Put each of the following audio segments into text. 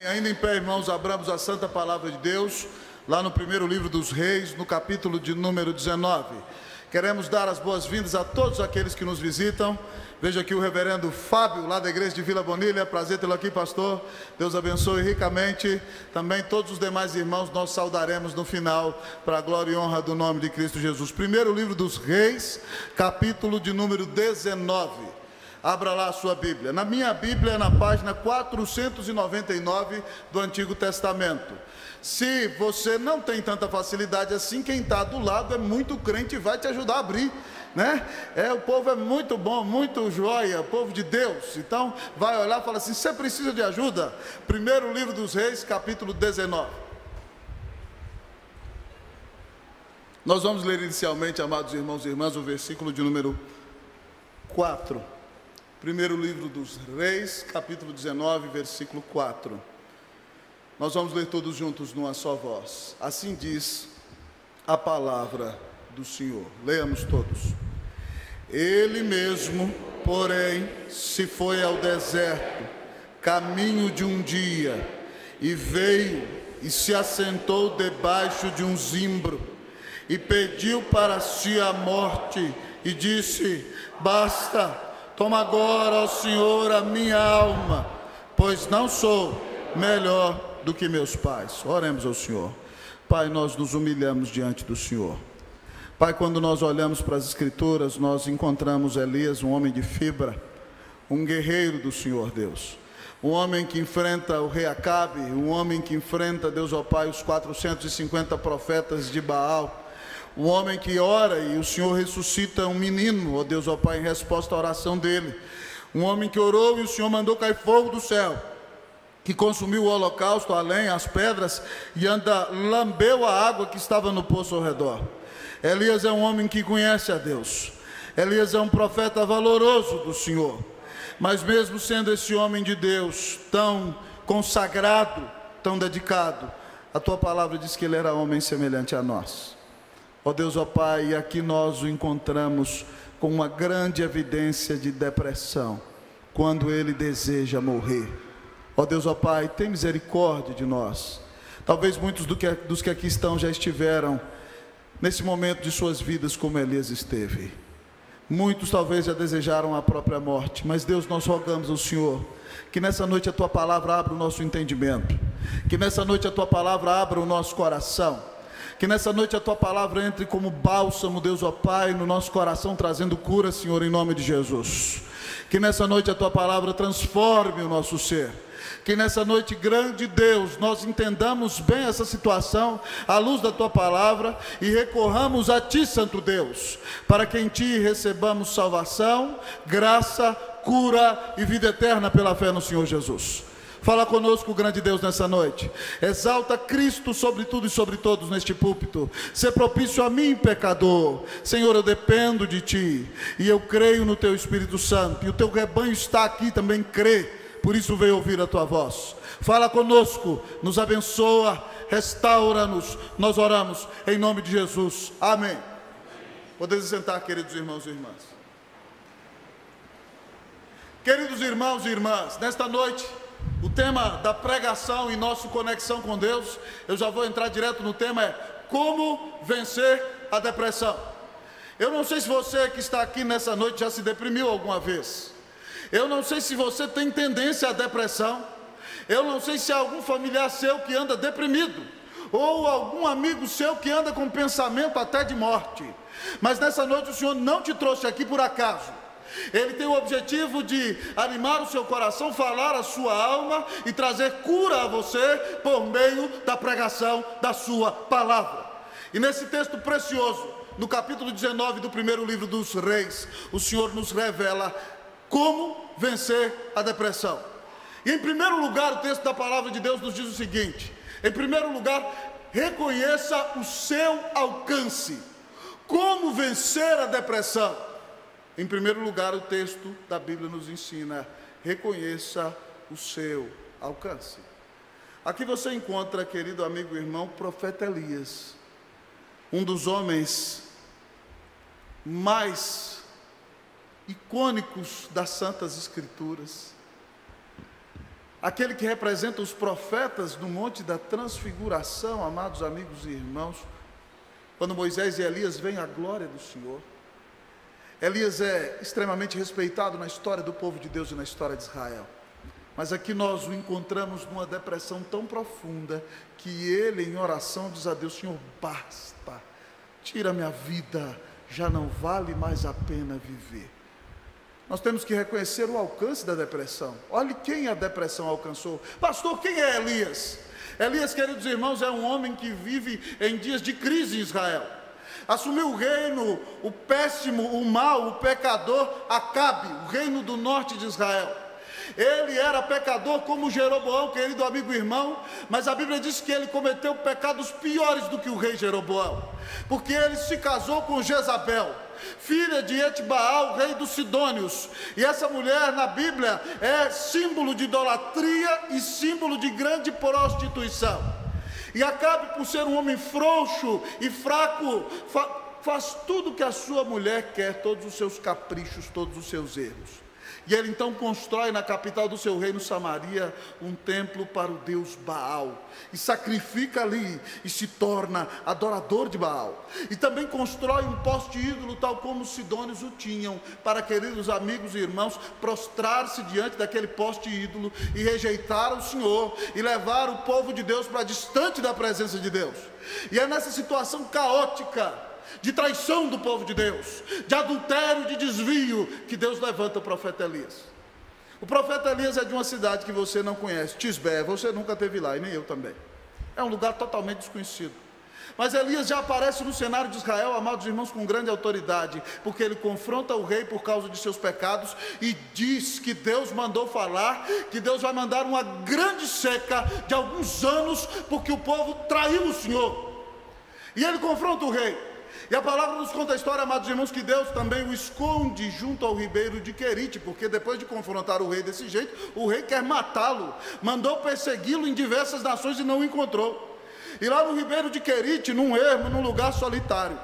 Ainda em pé, irmãos, abramos a Santa Palavra de Deus, lá no primeiro livro dos Reis, no capítulo de número 19. Queremos dar as boas-vindas a todos aqueles que nos visitam. Vejo aqui o reverendo Fábio, lá da igreja de Vila Bonilha. Prazer tê-lo aqui, pastor. Deus abençoe ricamente. Também todos os demais irmãos nós saudaremos no final, para a glória e honra do nome de Cristo Jesus. Primeiro livro dos Reis, capítulo de número 19. Abra lá a sua Bíblia. Na minha Bíblia, na página 499 do Antigo Testamento. Se você não tem tanta facilidade assim, quem está do lado é muito crente e vai te ajudar a abrir, né? O povo é muito bom, muito joia, o povo de Deus. Então, vai olhar e fala assim: você precisa de ajuda? Primeiro livro dos Reis, capítulo 19. Nós vamos ler inicialmente, amados irmãos e irmãs, o versículo de número 4. Primeiro livro dos Reis, capítulo 19, versículo 4. Nós vamos ler todos juntos numa só voz. Assim diz a palavra do Senhor. Leamos todos. Ele mesmo, porém, se foi ao deserto, caminho de um dia, e veio e se assentou debaixo de um zimbro, e pediu para si a morte, e disse: basta. Toma agora, ó Senhor, a minha alma, pois não sou melhor do que meus pais. Oremos ao Senhor. Pai, nós nos humilhamos diante do Senhor. Pai, quando nós olhamos para as Escrituras, nós encontramos Elias, um homem de fibra, um guerreiro do Senhor Deus. Um homem que enfrenta o rei Acabe, um homem que enfrenta, Deus ó Pai, os 450 profetas de Baal. Um homem que ora e o Senhor ressuscita um menino, ó Deus, ó Pai, em resposta à oração dele. Um homem que orou e o Senhor mandou cair fogo do céu, que consumiu o holocausto, a lenha, as pedras, e lambeu a água que estava no poço ao redor. Elias é um homem que conhece a Deus. Elias é um profeta valoroso do Senhor. Mas mesmo sendo esse homem de Deus, tão consagrado, tão dedicado, a tua palavra diz que ele era homem semelhante a nós. Ó Deus, ó Pai, aqui nós o encontramos com uma grande evidência de depressão, quando ele deseja morrer. Ó Deus, ó Pai, tem misericórdia de nós. Talvez muitos dos que aqui estão já estiveram nesse momento de suas vidas como Elias esteve. Muitos talvez já desejaram a própria morte, mas Deus, nós rogamos ao Senhor que nessa noite a tua palavra abra o nosso entendimento, que nessa noite a tua palavra abra o nosso coração, que nessa noite a tua palavra entre como bálsamo, Deus ó Pai, no nosso coração, trazendo cura, Senhor, em nome de Jesus. Que nessa noite a tua palavra transforme o nosso ser. Que nessa noite, grande Deus, nós entendamos bem essa situação à luz da tua palavra e recorramos a ti, Santo Deus, para que em ti recebamos salvação, graça, cura e vida eterna pela fé no Senhor Jesus. Fala conosco, grande Deus, nessa noite. Exalta Cristo sobre tudo e sobre todos neste púlpito. Sê propício a mim, pecador. Senhor, eu dependo de ti e eu creio no teu Espírito Santo, e o teu rebanho está aqui também, crê. Por isso veio ouvir a tua voz. Fala conosco, nos abençoa, restaura-nos. Nós oramos em nome de Jesus. Amém. Podem se sentar, queridos irmãos e irmãs. Queridos irmãos e irmãs, nesta noite, o tema da pregação e nossa conexão com Deus, eu já vou entrar direto no tema, é como vencer a depressão. Eu não sei se você que está aqui nessa noite já se deprimiu alguma vez. Eu não sei se você tem tendência à depressão. Eu não sei se há algum familiar seu que anda deprimido, ou algum amigo seu que anda com pensamento até de morte. Mas nessa noite o Senhor não te trouxe aqui por acaso. Ele tem o objetivo de animar o seu coração, falar a sua alma e trazer cura a você por meio da pregação da sua palavra. E nesse texto precioso, no capítulo 19 do primeiro livro dos Reis, o Senhor nos revela como vencer a depressão. E em primeiro lugar, o texto da palavra de Deus nos diz o seguinte: em primeiro lugar, reconheça o seu alcance. Como vencer a depressão? Em primeiro lugar, o texto da Bíblia nos ensina: reconheça o seu alcance. Aqui você encontra, querido amigo e irmão, o profeta Elias, um dos homens mais icônicos das Santas Escrituras. aquele que representa os profetas no Monte da Transfiguração, amados amigos e irmãos, quando Moisés e Elias veem a glória do Senhor. Elias é extremamente respeitado na história do povo de Deus e na história de Israel. Mas aqui nós o encontramos numa depressão tão profunda que ele, em oração, diz a Deus: Senhor, basta, tira minha vida, já não vale mais a pena viver. Nós temos que reconhecer o alcance da depressão. Olhe quem a depressão alcançou. Pastor, quem é Elias? Elias, queridos irmãos, é um homem que vive em dias de crise em Israel. Assumiu o reino, o péssimo, o mau, o pecador Acabe, o reino do norte de Israel. Ele era pecador como Jeroboão, querido amigo e irmão, mas a Bíblia diz que ele cometeu pecados piores do que o rei Jeroboão, porque ele se casou com Jezabel, filha de Etbaal, rei dos Sidônios, e essa mulher na Bíblia é símbolo de idolatria e símbolo de grande prostituição. E Acabe, por ser um homem frouxo e fraco, faz tudo que a sua mulher quer, todos os seus caprichos, todos os seus erros. E ele então constrói na capital do seu reino, Samaria, um templo para o deus Baal, e sacrifica ali, e se torna adorador de Baal. E também constrói um poste ídolo, tal como os sidônios o tinham, para, queridos amigos e irmãos, prostrar-se diante daquele poste ídolo, e rejeitar o Senhor, e levar o povo de Deus para distante da presença de Deus. E é nessa situação caótica, de traição do povo de Deus, de adultério, de desvio, que Deus levanta o profeta Elias. O profeta Elias é de uma cidade que você não conhece, Tisbé, você nunca esteve lá, e nem eu também. É um lugar totalmente desconhecido. Mas Elias já aparece no cenário de Israel, amados irmãos, com grande autoridade, porque ele confronta o rei por causa de seus pecados, e diz que Deus mandou falar, que Deus vai mandar uma grande seca de alguns anos, porque o povo traiu o Senhor. E ele confronta o rei. E a palavra nos conta a história, amados irmãos, que Deus também o esconde junto ao ribeiro de Querite, porque depois de confrontar o rei desse jeito, o rei quer matá-lo, mandou persegui-lo em diversas nações e não o encontrou. E lá no ribeiro de Querite, num ermo, num lugar solitário,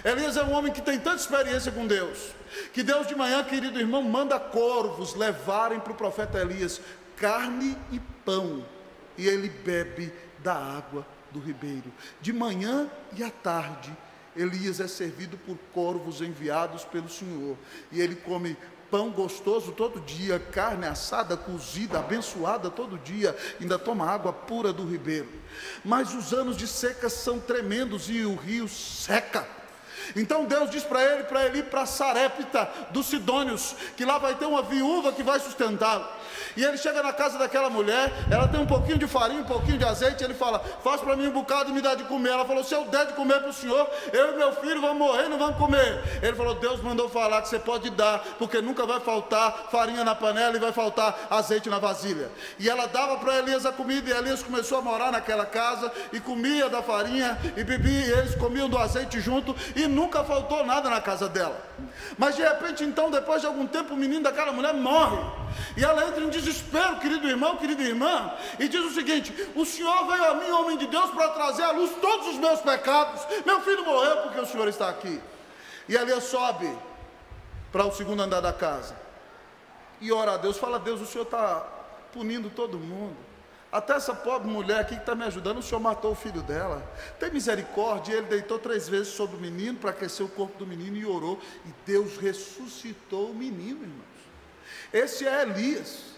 Elias é um homem que tem tanta experiência com Deus, que Deus de manhã, querido irmão, manda corvos levarem para o profeta Elias carne e pão, e ele bebe da água do ribeiro. De manhã e à tarde, Elias é servido por corvos enviados pelo Senhor, e ele come pão gostoso todo dia, carne assada, cozida, abençoada todo dia, ainda toma água pura do ribeiro. Mas os anos de seca são tremendos e o rio seca. Então Deus diz para ele ir para Sarepta dos Sidônios, que lá vai ter uma viúva que vai sustentá-lo. E ele chega na casa daquela mulher, ela tem um pouquinho de farinha, um pouquinho de azeite, ele fala: faz para mim um bocado e me dá de comer. Ela falou: se eu der de comer para o senhor, eu e meu filho vamos morrer, não vamos comer. Ele falou: Deus mandou falar que você pode dar, porque nunca vai faltar farinha na panela e vai faltar azeite na vasilha. E ela dava para Elias a comida, e Elias começou a morar naquela casa, e comia da farinha, e bebia, e eles comiam do azeite junto, e nunca faltou nada na casa dela. Mas de repente, então, depois de algum tempo, o menino daquela mulher morre, e ela entra em desespero, querido irmão, querida irmã, e diz o seguinte: o Senhor veio a mim, homem de Deus, para trazer à luz todos os meus pecados, meu filho morreu porque o Senhor está aqui. E Elias sobe para o segundo andar da casa, e ora a Deus, fala: Deus, o Senhor está punindo todo mundo, até essa pobre mulher aqui que está me ajudando, o Senhor matou o filho dela, tem misericórdia. E ele deitou 3 vezes sobre o menino, para aquecer o corpo do menino, e orou, e Deus ressuscitou o menino, irmãos. Esse é Elias.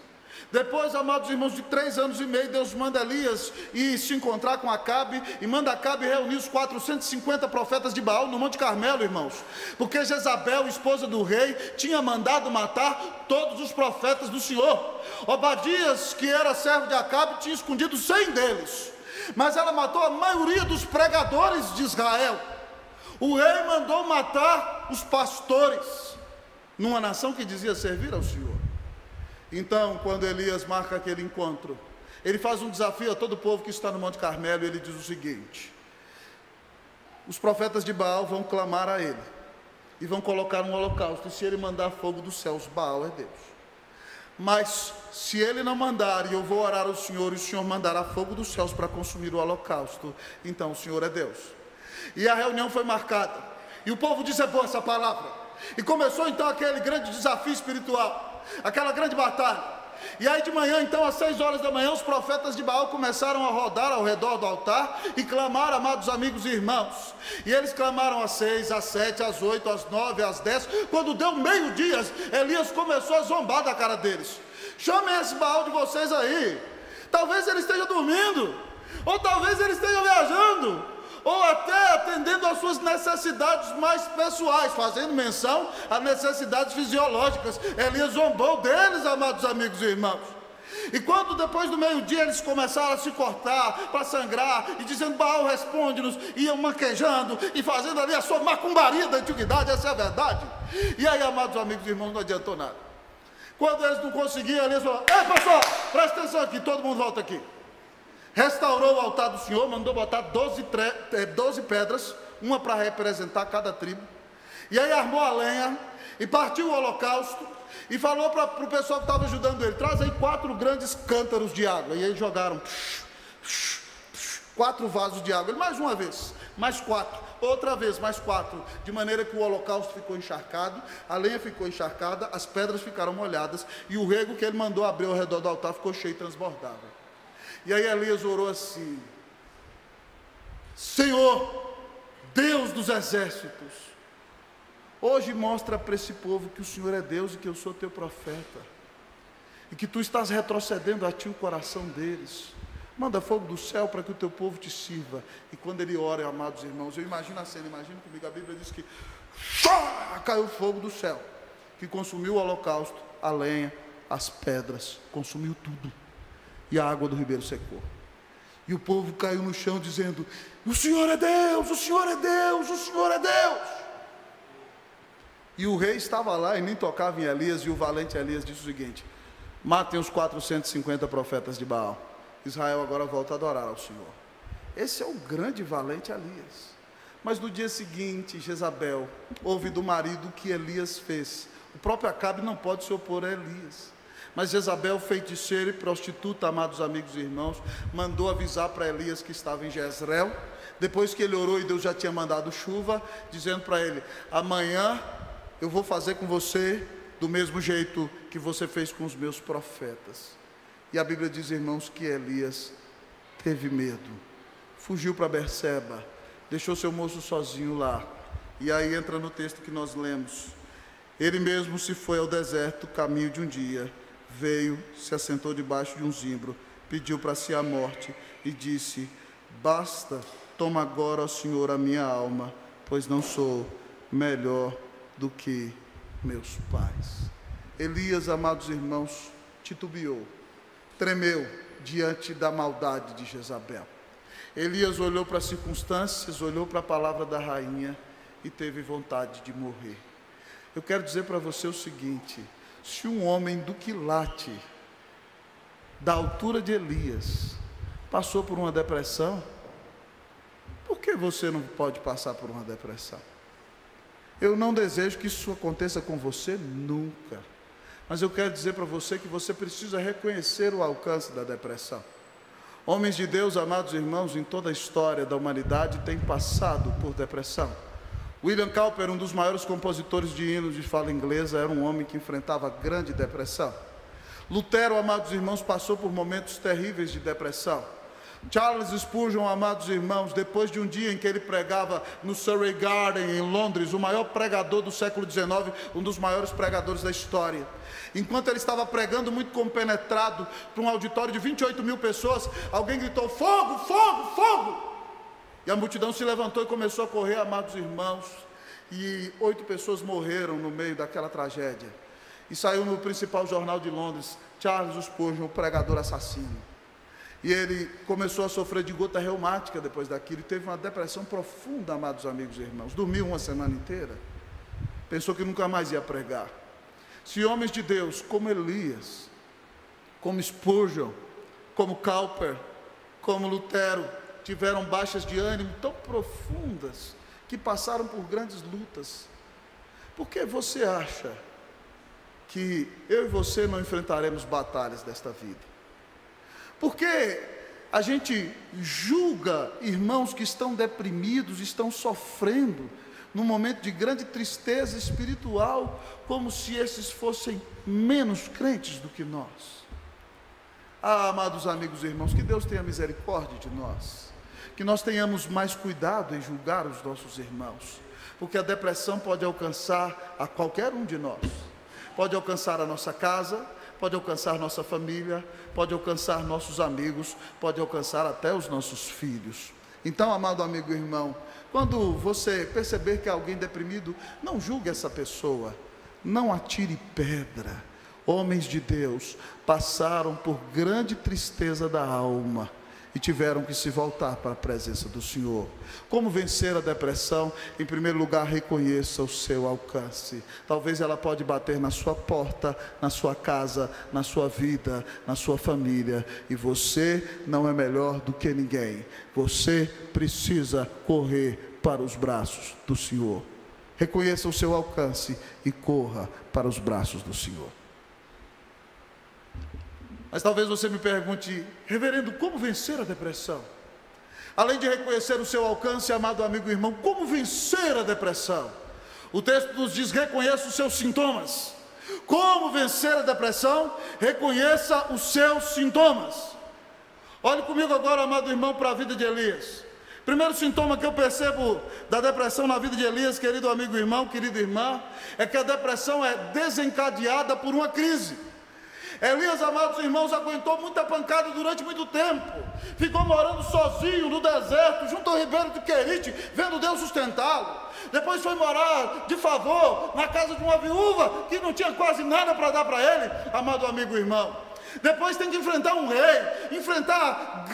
Depois, amados irmãos, de 3 anos e meio, Deus manda Elias ir se encontrar com Acabe, e manda Acabe reunir os 450 profetas de Baal no Monte Carmelo, irmãos, porque Jezabel, esposa do rei, tinha mandado matar todos os profetas do Senhor. Obadias, que era servo de Acabe, tinha escondido 100 deles, mas ela matou a maioria dos pregadores de Israel. O rei mandou matar os pastores, numa nação que dizia servir ao Senhor. Então, quando Elias marca aquele encontro, ele faz um desafio a todo o povo que está no Monte Carmelo, e ele diz o seguinte: os profetas de Baal vão clamar a ele, e vão colocar um holocausto, e se ele mandar fogo dos céus, Baal é Deus. Mas se ele não mandar, e eu vou orar ao Senhor, e o Senhor mandará fogo dos céus para consumir o holocausto, então o Senhor é Deus. E a reunião foi marcada, e o povo disse: é boa essa palavra. E começou então aquele grande desafio espiritual, aquela grande batalha. E aí de manhã, então, às 6 horas da manhã, os profetas de Baal começaram a rodar ao redor do altar e clamar, amados amigos e irmãos. E eles clamaram às 6, às 7, às 8, às 9, às 10. Quando deu meio-dia, Elias começou a zombar da cara deles. Chamem esse Baal de vocês aí. Talvez ele esteja dormindo, ou talvez ele esteja viajando, ou até atendendo às suas necessidades mais pessoais, fazendo menção a necessidades fisiológicas. Elias zombou deles, amados amigos e irmãos. E quando depois do meio-dia eles começaram a se cortar, para sangrar, e dizendo, Baal responde-nos, iam manquejando, e fazendo ali a sua macumbaria da antiguidade, essa é a verdade. E aí, amados amigos e irmãos, não adiantou nada. Quando eles não conseguiam, Elias falou, ei pessoal, presta atenção aqui, todo mundo volta aqui. Restaurou o altar do Senhor, mandou botar 12 pedras, uma para representar cada tribo. E aí armou a lenha, e partiu o holocausto, e falou para o pessoal que estava ajudando ele, traz aí 4 grandes cântaros de água. E aí jogaram 4 vasos de água. Ele, mais uma vez, mais 4, outra vez, mais 4, de maneira que o holocausto ficou encharcado, a lenha ficou encharcada, as pedras ficaram molhadas, e o rego que ele mandou abrir ao redor do altar ficou cheio e transbordava. E aí Elias orou assim, Senhor, Deus dos exércitos, hoje mostra para esse povo que o Senhor é Deus e que eu sou teu profeta, e que tu estás retrocedendo a ti o coração deles. Manda fogo do céu para que o teu povo te sirva. E quando ele ora, amados irmãos, eu imagino a cena, imagina comigo, a Bíblia diz que caiu fogo do céu, que consumiu o holocausto, a lenha, as pedras, consumiu tudo. E a água do ribeiro secou. E o povo caiu no chão dizendo, o Senhor é Deus, o Senhor é Deus, o Senhor é Deus. E o rei estava lá e nem tocava em Elias, e o valente Elias disse o seguinte, matem os 450 profetas de Baal. Israel agora volta a adorar ao Senhor. Esse é o grande valente Elias. Mas no dia seguinte, Jezabel ouve do marido o que Elias fez. O próprio Acabe não pode se opor a Elias. Mas Jezabel, feiticeira e prostituta, amados amigos e irmãos, mandou avisar para Elias que estava em Jezreel, depois que ele orou e Deus já tinha mandado chuva, dizendo para ele, amanhã eu vou fazer com você do mesmo jeito que você fez com os meus profetas. E a Bíblia diz, irmãos, que Elias teve medo, fugiu para Berseba, deixou seu moço sozinho lá. E aí entra no texto que nós lemos, ele mesmo se foi ao deserto, caminho de um dia, veio, se assentou debaixo de um zimbro, pediu para si a morte e disse, basta, toma agora, ó Senhor, a minha alma, pois não sou melhor do que meus pais. Elias, amados irmãos, titubeou, tremeu diante da maldade de Jezabel. Elias olhou para as circunstâncias, olhou para a palavra da rainha e teve vontade de morrer. Eu quero dizer para você o seguinte, se um homem do quilate, da altura de Elias, passou por uma depressão, por que você não pode passar por uma depressão? Eu não desejo que isso aconteça com você nunca. Mas eu quero dizer para você que você precisa reconhecer o alcance da depressão. Homens de Deus, amados irmãos, em toda a história da humanidade, têm passado por depressão. William Cowper, um dos maiores compositores de hinos de fala inglesa, era um homem que enfrentava grande depressão. Lutero, amados irmãos, passou por momentos terríveis de depressão. Charles Spurgeon, amados irmãos, depois de um dia em que ele pregava no Surrey Garden, em Londres, o maior pregador do século XIX, um dos maiores pregadores da história. Enquanto ele estava pregando, muito compenetrado, para um auditório de 28 mil pessoas, alguém gritou, fogo, fogo, fogo! E a multidão se levantou e começou a correr, amados irmãos, e 8 pessoas morreram no meio daquela tragédia. E saiu no principal jornal de Londres, Charles Spurgeon, o pregador assassino. E ele começou a sofrer de gota reumática depois daquilo, e teve uma depressão profunda, amados amigos e irmãos. Dormiu uma semana inteira, pensou que nunca mais ia pregar. Se homens de Deus como Elias, como Spurgeon, como Cowper, como Lutero, tiveram baixas de ânimo tão profundas, que passaram por grandes lutas, por que você acha que eu e você não enfrentaremos batalhas desta vida? Porque a gente julga irmãos que estão deprimidos, estão sofrendo, num momento de grande tristeza espiritual, como se esses fossem menos crentes do que nós. Ah, amados amigos e irmãos, que Deus tenha misericórdia de nós, que nós tenhamos mais cuidado em julgar os nossos irmãos, porque a depressão pode alcançar a qualquer um de nós, pode alcançar a nossa casa, pode alcançar nossa família, pode alcançar nossos amigos, pode alcançar até os nossos filhos. Então, amado amigo e irmão, quando você perceber que há alguém deprimido, não julgue essa pessoa, não atire pedra. Homens de Deus passaram por grande tristeza da alma e tiveram que se voltar para a presença do Senhor. Como vencer a depressão? Em primeiro lugar, reconheça o seu alcance. Talvez ela pode bater na sua porta, na sua casa, na sua vida, na sua família, e você não é melhor do que ninguém. Você precisa correr para os braços do Senhor. Reconheça o seu alcance e corra para os braços do Senhor. Mas talvez você me pergunte: reverendo, como vencer a depressão? Além de reconhecer o seu alcance, amado amigo e irmão, como vencer a depressão? O texto nos diz: reconheça os seus sintomas. Como vencer a depressão? Reconheça os seus sintomas. Olhe comigo agora, amado irmão, para a vida de Elias. Primeiro sintoma que eu percebo da depressão na vida de Elias, querido amigo e irmão, querida irmã, é que a depressão é desencadeada por uma crise. Elias, amados irmãos, aguentou muita pancada durante muito tempo, ficou morando sozinho no deserto, junto ao ribeiro de Querite, vendo Deus sustentá-lo. Depois foi morar de favor na casa de uma viúva que não tinha quase nada para dar para ele, amado amigo e irmão. Depois tem que enfrentar um rei, enfrentar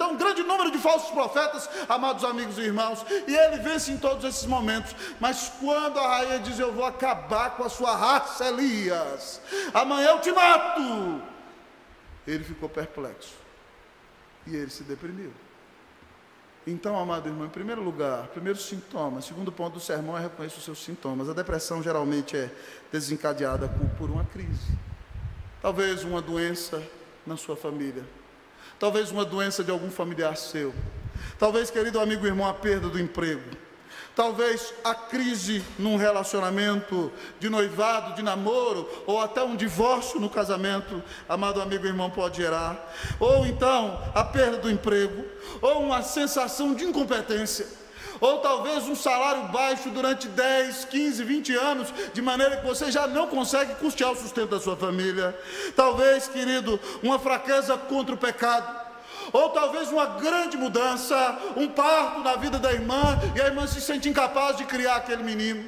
um grande número de falsos profetas, amados amigos e irmãos, e ele vence em todos esses momentos. Mas quando a rainha diz: eu vou acabar com a sua raça, Elias, amanhã eu te mato, ele ficou perplexo e ele se deprimiu. Então, amado irmão, em primeiro lugar, primeiro sintoma, segundo ponto do sermão é reconhecer os seus sintomas. A depressão geralmente é desencadeada por uma crise. Talvez uma doença na sua família, talvez uma doença de algum familiar seu, talvez, querido amigo e irmão, a perda do emprego, talvez a crise num relacionamento de noivado, de namoro, ou até um divórcio no casamento, amado amigo e irmão, pode gerar, ou então a perda do emprego, ou uma sensação de incompetência, ou talvez um salário baixo durante 10, 15, 20 anos, de maneira que você já não consegue custear o sustento da sua família. Talvez, querido, uma fraqueza contra o pecado, ou talvez uma grande mudança, um parto na vida da irmã, e a irmã se sente incapaz de criar aquele menino.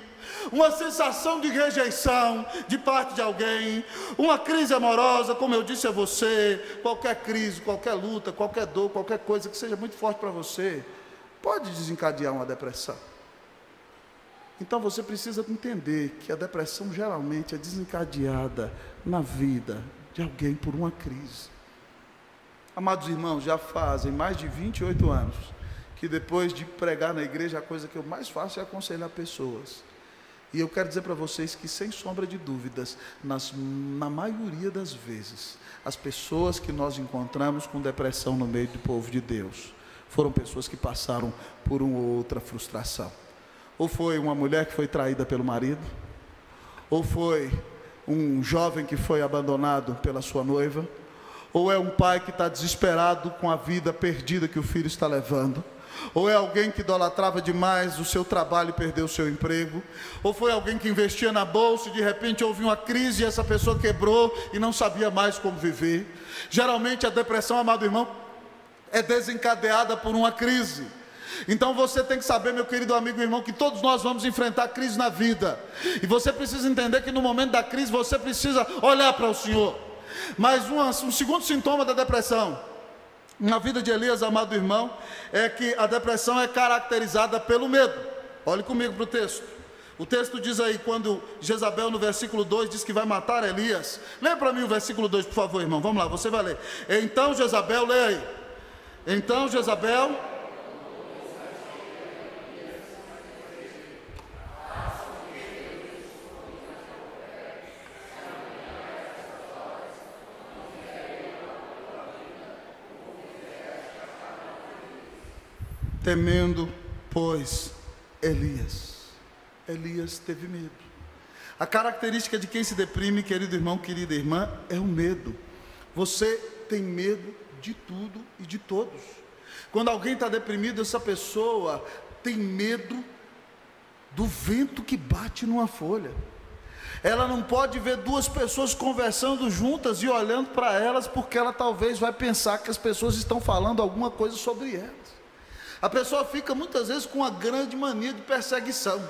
Uma sensação de rejeição de parte de alguém, uma crise amorosa, como eu disse a você, qualquer crise, qualquer luta, qualquer dor, qualquer coisa que seja muito forte para você, pode desencadear uma depressão. Então você precisa entender que a depressão geralmente é desencadeada na vida de alguém por uma crise. Amados irmãos, já fazem mais de 28 anos que depois de pregar na igreja, a coisa que eu mais faço é aconselhar pessoas. E eu quero dizer para vocês que, sem sombra de dúvidas, na maioria das vezes, as pessoas que nós encontramos com depressão no meio do povo de Deus foram pessoas que passaram por uma ou outra frustração. Ou foi uma mulher que foi traída pelo marido, ou foi um jovem que foi abandonado pela sua noiva, ou é um pai que está desesperado com a vida perdida que o filho está levando, ou é alguém que idolatrava demais o seu trabalho e perdeu o seu emprego, ou foi alguém que investia na bolsa e de repente houve uma crise e essa pessoa quebrou e não sabia mais como viver. Geralmente a depressão, amado irmão, é desencadeada por uma crise. Então você tem que saber, meu querido amigo e irmão, que todos nós vamos enfrentar crise na vida, e você precisa entender que no momento da crise você precisa olhar para o Senhor. Mas um segundo sintoma da depressão na vida de Elias, amado irmão, é que a depressão é caracterizada pelo medo. Olhe comigo para o texto. O texto diz aí, quando Jezabel no versículo 2 diz que vai matar Elias. Leia para mim o versículo 2, por favor, irmão. Vamos lá, você vai ler. Então Jezabel, leia aí. Então Jezabel temendo, pois, Elias teve medo. A característica de quem se deprime, querido irmão, querida irmã, é o medo. você tem medo de tudo e de todos. Quando alguém está deprimido, essa pessoa tem medo do vento que bate numa folha. Ela não pode ver duas pessoas conversando juntas e olhando para elas, porque ela talvez vai pensar que as pessoas estão falando alguma coisa sobre elas. A pessoa fica muitas vezes com uma grande mania de perseguição,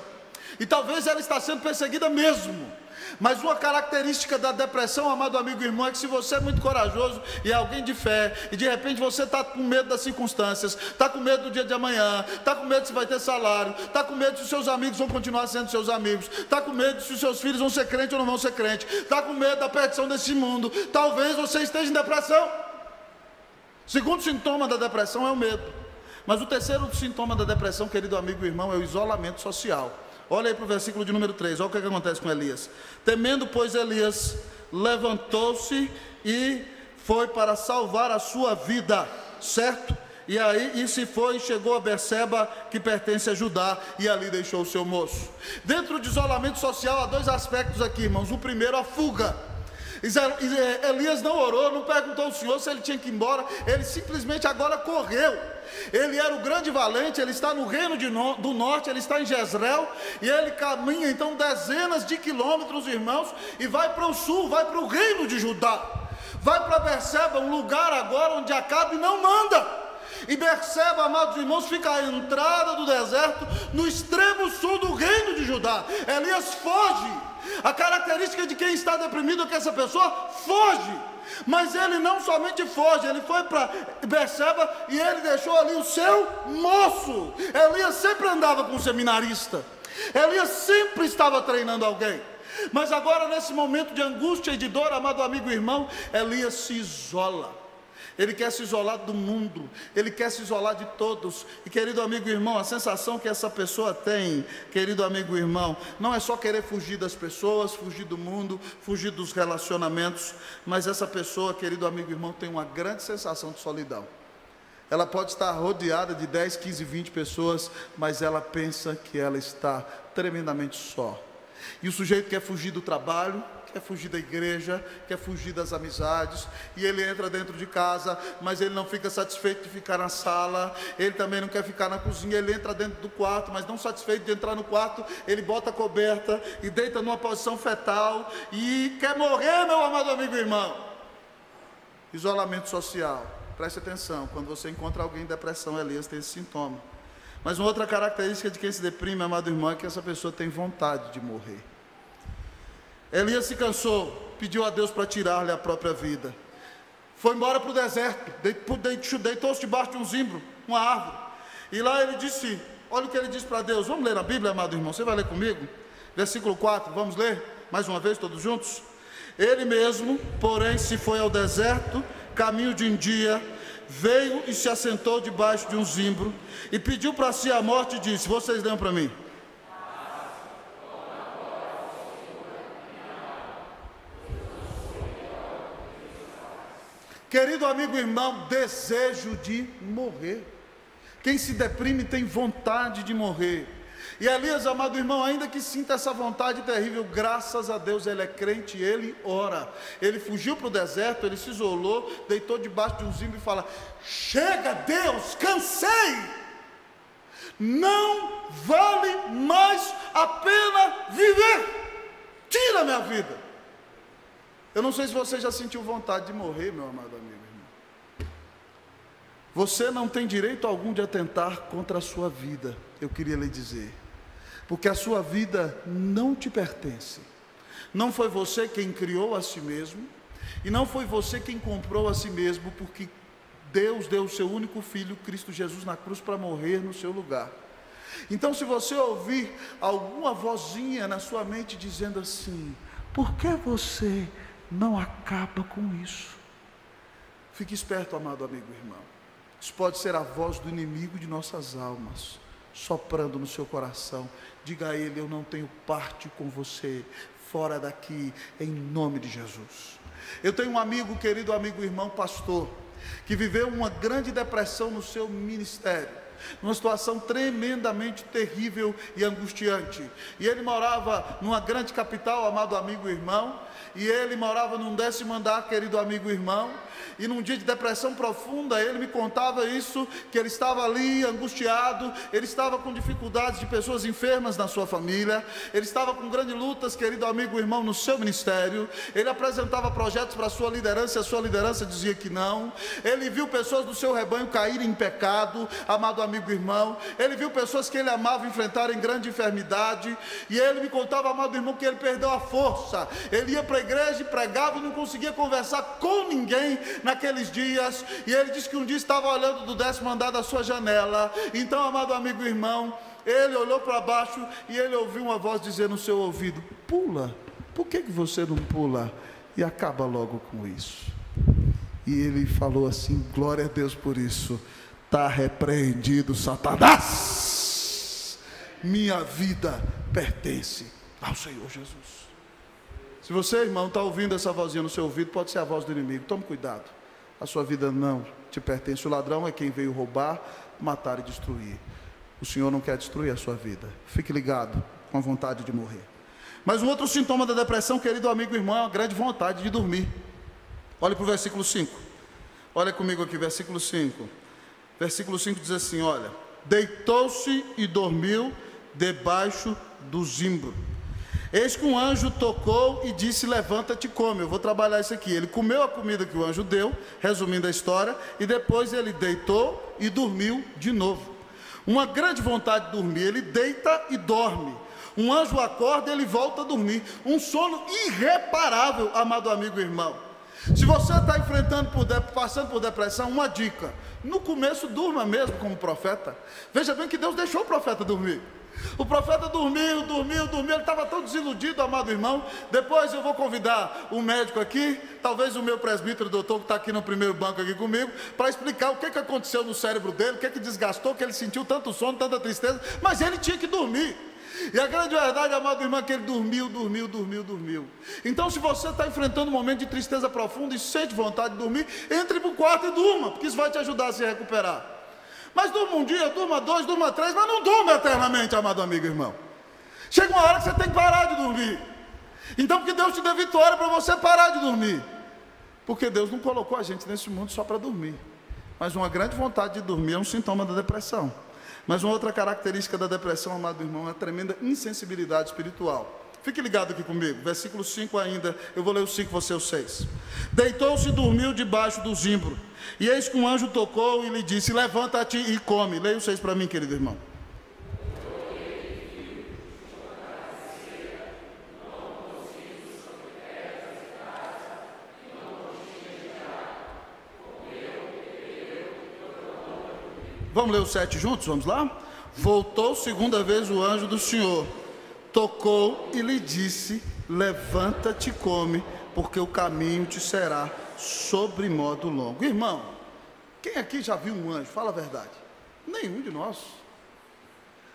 e talvez ela está sendo perseguida mesmo. Mas uma característica da depressão, amado amigo e irmão, é que se você é muito corajoso e é alguém de fé, e de repente você está com medo das circunstâncias, está com medo do dia de amanhã, está com medo se vai ter salário, está com medo se os seus amigos vão continuar sendo seus amigos, está com medo se os seus filhos vão ser crentes ou não vão ser crentes, está com medo da perdição desse mundo, talvez você esteja em depressão. O segundo sintoma da depressão é o medo. Mas o terceiro sintoma da depressão, querido amigo e irmão, é o isolamento social. Olha aí para o versículo de número 3, olha o que acontece com Elias. Temendo, pois, Elias levantou-se e foi para salvar a sua vida, certo? E se foi e chegou a Berseba, que pertence a Judá, e ali deixou o seu moço. Dentro de isolamento social há dois aspectos aqui, irmãos. O primeiro, a fuga. Elias não orou, não perguntou ao Senhor se ele tinha que ir embora, ele simplesmente agora correu. Ele era o grande valente, ele está no reino do norte, ele está em Jezreel, e ele caminha então dezenas de quilômetros, irmãos, e vai para o sul, vai para o reino de Judá, vai para Berseba, um lugar agora onde Acabe não manda. E Berseba, amados irmãos, fica à entrada do deserto, no extremo sul do reino de Judá. Elias foge. A característica de quem está deprimido é que essa pessoa foge. Mas ele não somente foge, ele foi para Berseba e ele deixou ali o seu moço. Elias sempre andava com um seminarista, Elias sempre estava treinando alguém. Mas agora, nesse momento de angústia e de dor, amado amigo e irmão, Elias se isola. Ele quer se isolar do mundo, ele quer se isolar de todos. E querido amigo e irmão, a sensação que essa pessoa tem, querido amigo e irmão, não é só querer fugir das pessoas, fugir do mundo, fugir dos relacionamentos, mas essa pessoa, querido amigo e irmão, tem uma grande sensação de solidão. Ela pode estar rodeada de 10, 15, 20 pessoas, mas ela pensa que ela está tremendamente só. E o sujeito quer fugir do trabalho, quer fugir da igreja, quer fugir das amizades, e ele entra dentro de casa, mas ele não fica satisfeito de ficar na sala, ele também não quer ficar na cozinha, ele entra dentro do quarto, mas não satisfeito de entrar no quarto, ele bota a coberta e deita numa posição fetal, e quer morrer, meu amado amigo e irmão. Isolamento social, preste atenção, quando você encontra alguém em depressão, Elias tem esse sintoma. Mas uma outra característica de quem se deprime, amado irmão, é que essa pessoa tem vontade de morrer. Elias se cansou, pediu a Deus para tirar-lhe a própria vida. Foi embora para o deserto, deitou-se debaixo de um zimbro, uma árvore. E lá ele disse, olha o que ele disse para Deus. Vamos ler a Bíblia, amado irmão, você vai ler comigo? Versículo 4, vamos ler? Mais uma vez, todos juntos? Ele mesmo, porém, se foi ao deserto, caminho de um dia, veio e se assentou debaixo de um zimbro, e pediu para si a morte e disse, vocês leiam para mim. Querido amigo e irmão, desejo de morrer. Quem se deprime tem vontade de morrer. E Elias, amado irmão, ainda que sinta essa vontade terrível, graças a Deus ele é crente, ele ora. Ele fugiu para o deserto, ele se isolou, deitou debaixo de um zimbro e fala, chega Deus, cansei, não vale mais a pena viver, tira minha vida. Eu não sei se você já sentiu vontade de morrer, meu amado amigo e irmão. Você não tem direito algum de atentar contra a sua vida, eu queria lhe dizer, porque a sua vida não te pertence. Não foi você quem criou a si mesmo, e não foi você quem comprou a si mesmo, porque Deus deu o seu único filho, Cristo Jesus, na cruz para morrer no seu lugar. Então, se você ouvir alguma vozinha na sua mente dizendo assim, por que você não acaba com isso? Fique esperto, amado amigo e irmão. Isso pode ser a voz do inimigo de nossas almas, soprando no seu coração. Diga a ele, eu não tenho parte com você, fora daqui, em nome de Jesus. Eu tenho um amigo, querido amigo e irmão pastor, que viveu uma grande depressão no seu ministério. numa situação tremendamente terrível e angustiante. E ele morava numa grande capital, amado amigo e irmão, e ele morava num 10º andar, querido amigo e irmão, e num dia de depressão profunda, ele me contava isso, que ele estava ali angustiado, ele estava com dificuldades de pessoas enfermas na sua família, ele estava com grandes lutas, querido amigo e irmão, no seu ministério, ele apresentava projetos para a sua liderança, e a sua liderança dizia que não, ele viu pessoas do seu rebanho caírem em pecado, amado amigo e irmão, ele viu pessoas que ele amava enfrentarem grande enfermidade, e ele me contava, amado irmão, que ele perdeu a força, ele ia para a igreja e pregava e não conseguia conversar com ninguém naqueles dias, e ele disse que um dia estava olhando do 10º andar da sua janela. Então, amado amigo e irmão, ele olhou para baixo e ele ouviu uma voz dizer no seu ouvido: pula, por que você não pula e acaba logo com isso? E ele falou assim: glória a Deus por isso, está repreendido, Satanás, minha vida pertence ao Senhor Jesus. Se você, irmão, está ouvindo essa vozinha no seu ouvido, pode ser a voz do inimigo. Tome cuidado, a sua vida não te pertence. O ladrão é quem veio roubar, matar e destruir. O Senhor não quer destruir a sua vida. Fique ligado com a vontade de morrer. Mas um outro sintoma da depressão, querido amigo e irmão, é uma grande vontade de dormir. Olhe para o versículo 5. Olha comigo aqui, versículo 5. Versículo 5 diz assim, olha: deitou-se e dormiu debaixo do zimbro. Eis que um anjo tocou e disse: levanta-te e come. Eu vou trabalhar isso aqui. Ele comeu a comida que o anjo deu, resumindo a história, e depois ele deitou e dormiu de novo. Uma grande vontade de dormir, ele deita e dorme. Um anjo acorda e ele volta a dormir. Um sono irreparável, amado amigo e irmão. Se você está passando por depressão, uma dica: no começo durma mesmo como profeta. Veja bem que Deus deixou o profeta dormir. O profeta dormiu, ele estava tão desiludido, amado irmão. Depois eu vou convidar o médico aqui, talvez o meu presbítero, doutor, que está aqui no primeiro banco aqui comigo, para explicar o que aconteceu no cérebro dele, o que desgastou, que ele sentiu tanto sono, tanta tristeza, mas ele tinha que dormir. E a grande verdade, amado irmão, é que ele dormiu. Então, se você está enfrentando um momento de tristeza profunda e sente vontade de dormir, entre para o quarto e durma, porque isso vai te ajudar a se recuperar. Mas durma um dia, durma 2, durma 3, mas não durma eternamente, amado amigo e irmão. Chega uma hora que você tem que parar de dormir. Então, porque Deus te deu vitória para você parar de dormir. Porque Deus não colocou a gente nesse mundo só para dormir. Mas uma grande vontade de dormir é um sintoma da depressão. Mas uma outra característica da depressão, amado irmão, é a tremenda insensibilidade espiritual. Fique ligado aqui comigo, versículo 5 ainda, eu vou ler o 5, você o 6. Deitou-se e dormiu debaixo do zimbro, e eis que um anjo tocou e lhe disse: levanta-te e come. Leia o 6 para mim, querido irmão. Vamos ler o 7 juntos? Vamos lá? Voltou segunda vez o anjo do Senhor, tocou e lhe disse: levanta-te e come, porque o caminho te será sobre modo longo. Irmão, quem aqui já viu um anjo? Fala a verdade. Nenhum de nós.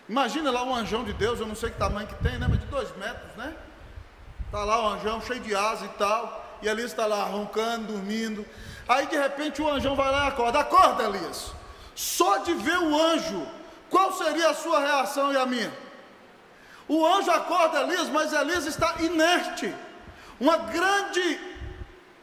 Imagina lá um anjão de Deus, eu não sei que tamanho que tem, né? Mas de 2 metros, né? Está lá o anjão cheio de asa e tal, e Elias está lá roncando, dormindo. Aí de repente o anjão vai lá e acorda. Acorda, Elias. Só de ver o anjo, qual seria a sua reação e a minha? O anjo acorda Elias, mas Elias está inerte. Uma grande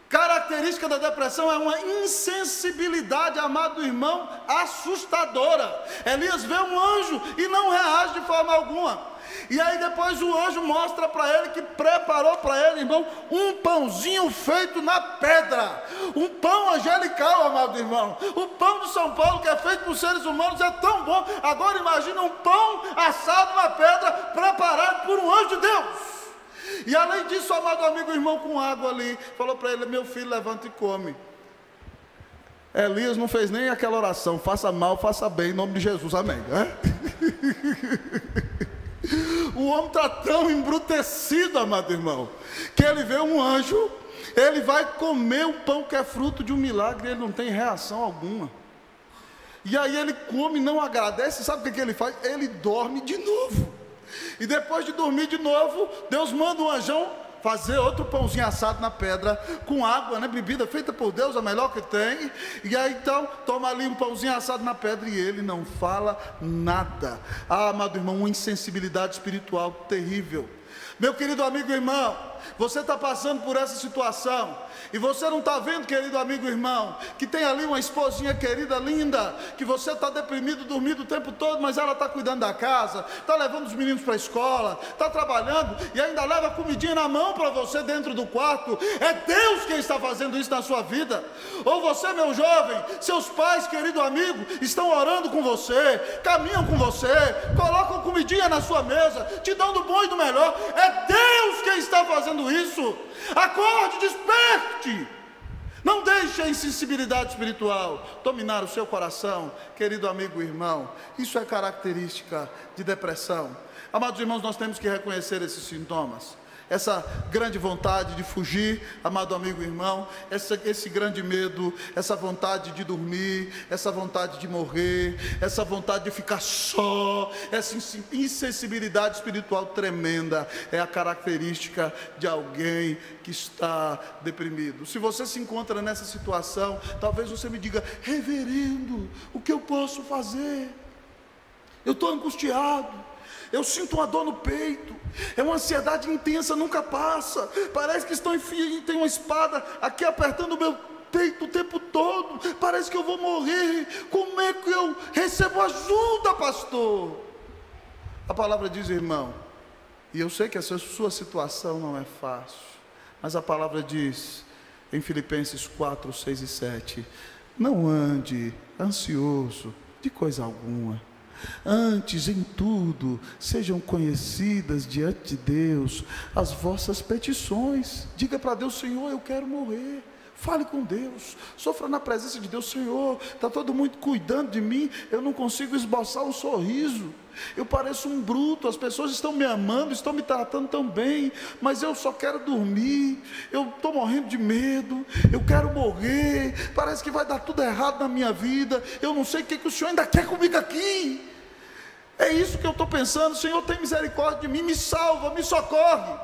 característica da depressão é uma insensibilidade, amado irmão, assustadora. Elias vê um anjo e não reage de forma alguma. E aí depois o anjo mostra para ele que preparou para ele, irmão, um pãozinho feito na pedra. Um pão angelical, amado irmão. O pão de São Paulo, que é feito por seres humanos, é tão bom. Agora imagina um pão assado na pedra, preparado por um anjo de Deus. E além disso, amado amigo irmão, com água ali, falou para ele: meu filho, levanta e come. Elias não fez nem aquela oração: faça mal, faça bem, em nome de Jesus, amém. O homem está tão embrutecido, amado irmão, que ele vê um anjo, ele vai comer o pão que é fruto de um milagre, ele não tem reação alguma. E aí ele come, não agradece, sabe o que ele faz? Ele dorme de novo. E depois de dormir de novo, Deus manda um anjão fazer outro pãozinho assado na pedra, com água, né? Bebida feita por Deus, a melhor que tem. E aí então, toma ali um pãozinho assado na pedra e ele não fala nada. Ah, amado irmão, uma insensibilidade espiritual terrível. Meu querido amigo e irmão, você está passando por essa situação, e você não está vendo, querido amigo e irmão, que tem ali uma esposinha querida, linda, que você está deprimido, dormindo o tempo todo, mas ela está cuidando da casa, está levando os meninos para a escola, está trabalhando, e ainda leva comidinha na mão para você dentro do quarto. É Deus quem está fazendo isso na sua vida. Ou você, meu jovem, seus pais, querido amigo, estão orando com você, caminham com você, colocam comidinha na sua mesa, te dão do bom e do melhor. É Deus quem está fazendo isso. Acorde, desperte. Não deixe a insensibilidade espiritual dominar o seu coração, querido amigo e irmão. Isso é característica de depressão. Amados irmãos, nós temos que reconhecer esses sintomas. Essa grande vontade de fugir, amado amigo e irmão, esse grande medo, essa vontade de dormir, essa vontade de morrer, essa vontade de ficar só, essa insensibilidade espiritual tremenda, é a característica de alguém que está deprimido. Se você se encontra nessa situação, talvez você me diga: reverendo, o que eu posso fazer? Eu estou angustiado. Eu sinto uma dor no peito, é uma ansiedade intensa, nunca passa, parece que tem uma espada aqui apertando o meu peito o tempo todo, parece que eu vou morrer. Como é que eu recebo ajuda, pastor? A palavra diz, irmão, e eu sei que essa sua situação não é fácil, mas a palavra diz em Filipenses 4, 6 e 7, não ande ansioso de coisa alguma. Antes, em tudo, sejam conhecidas diante de Deus as vossas petições. Diga para Deus: Senhor, eu quero morrer. Fale com Deus, sofra na presença de Deus. Senhor, está todo mundo cuidando de mim, eu não consigo esboçar um sorriso, eu pareço um bruto, as pessoas estão me amando, estão me tratando tão bem, mas eu só quero dormir, eu estou morrendo de medo, eu quero morrer, parece que vai dar tudo errado na minha vida, eu não sei o que o Senhor ainda quer comigo aqui. É isso que eu estou pensando. Senhor, tem misericórdia de mim, me salva, me socorre.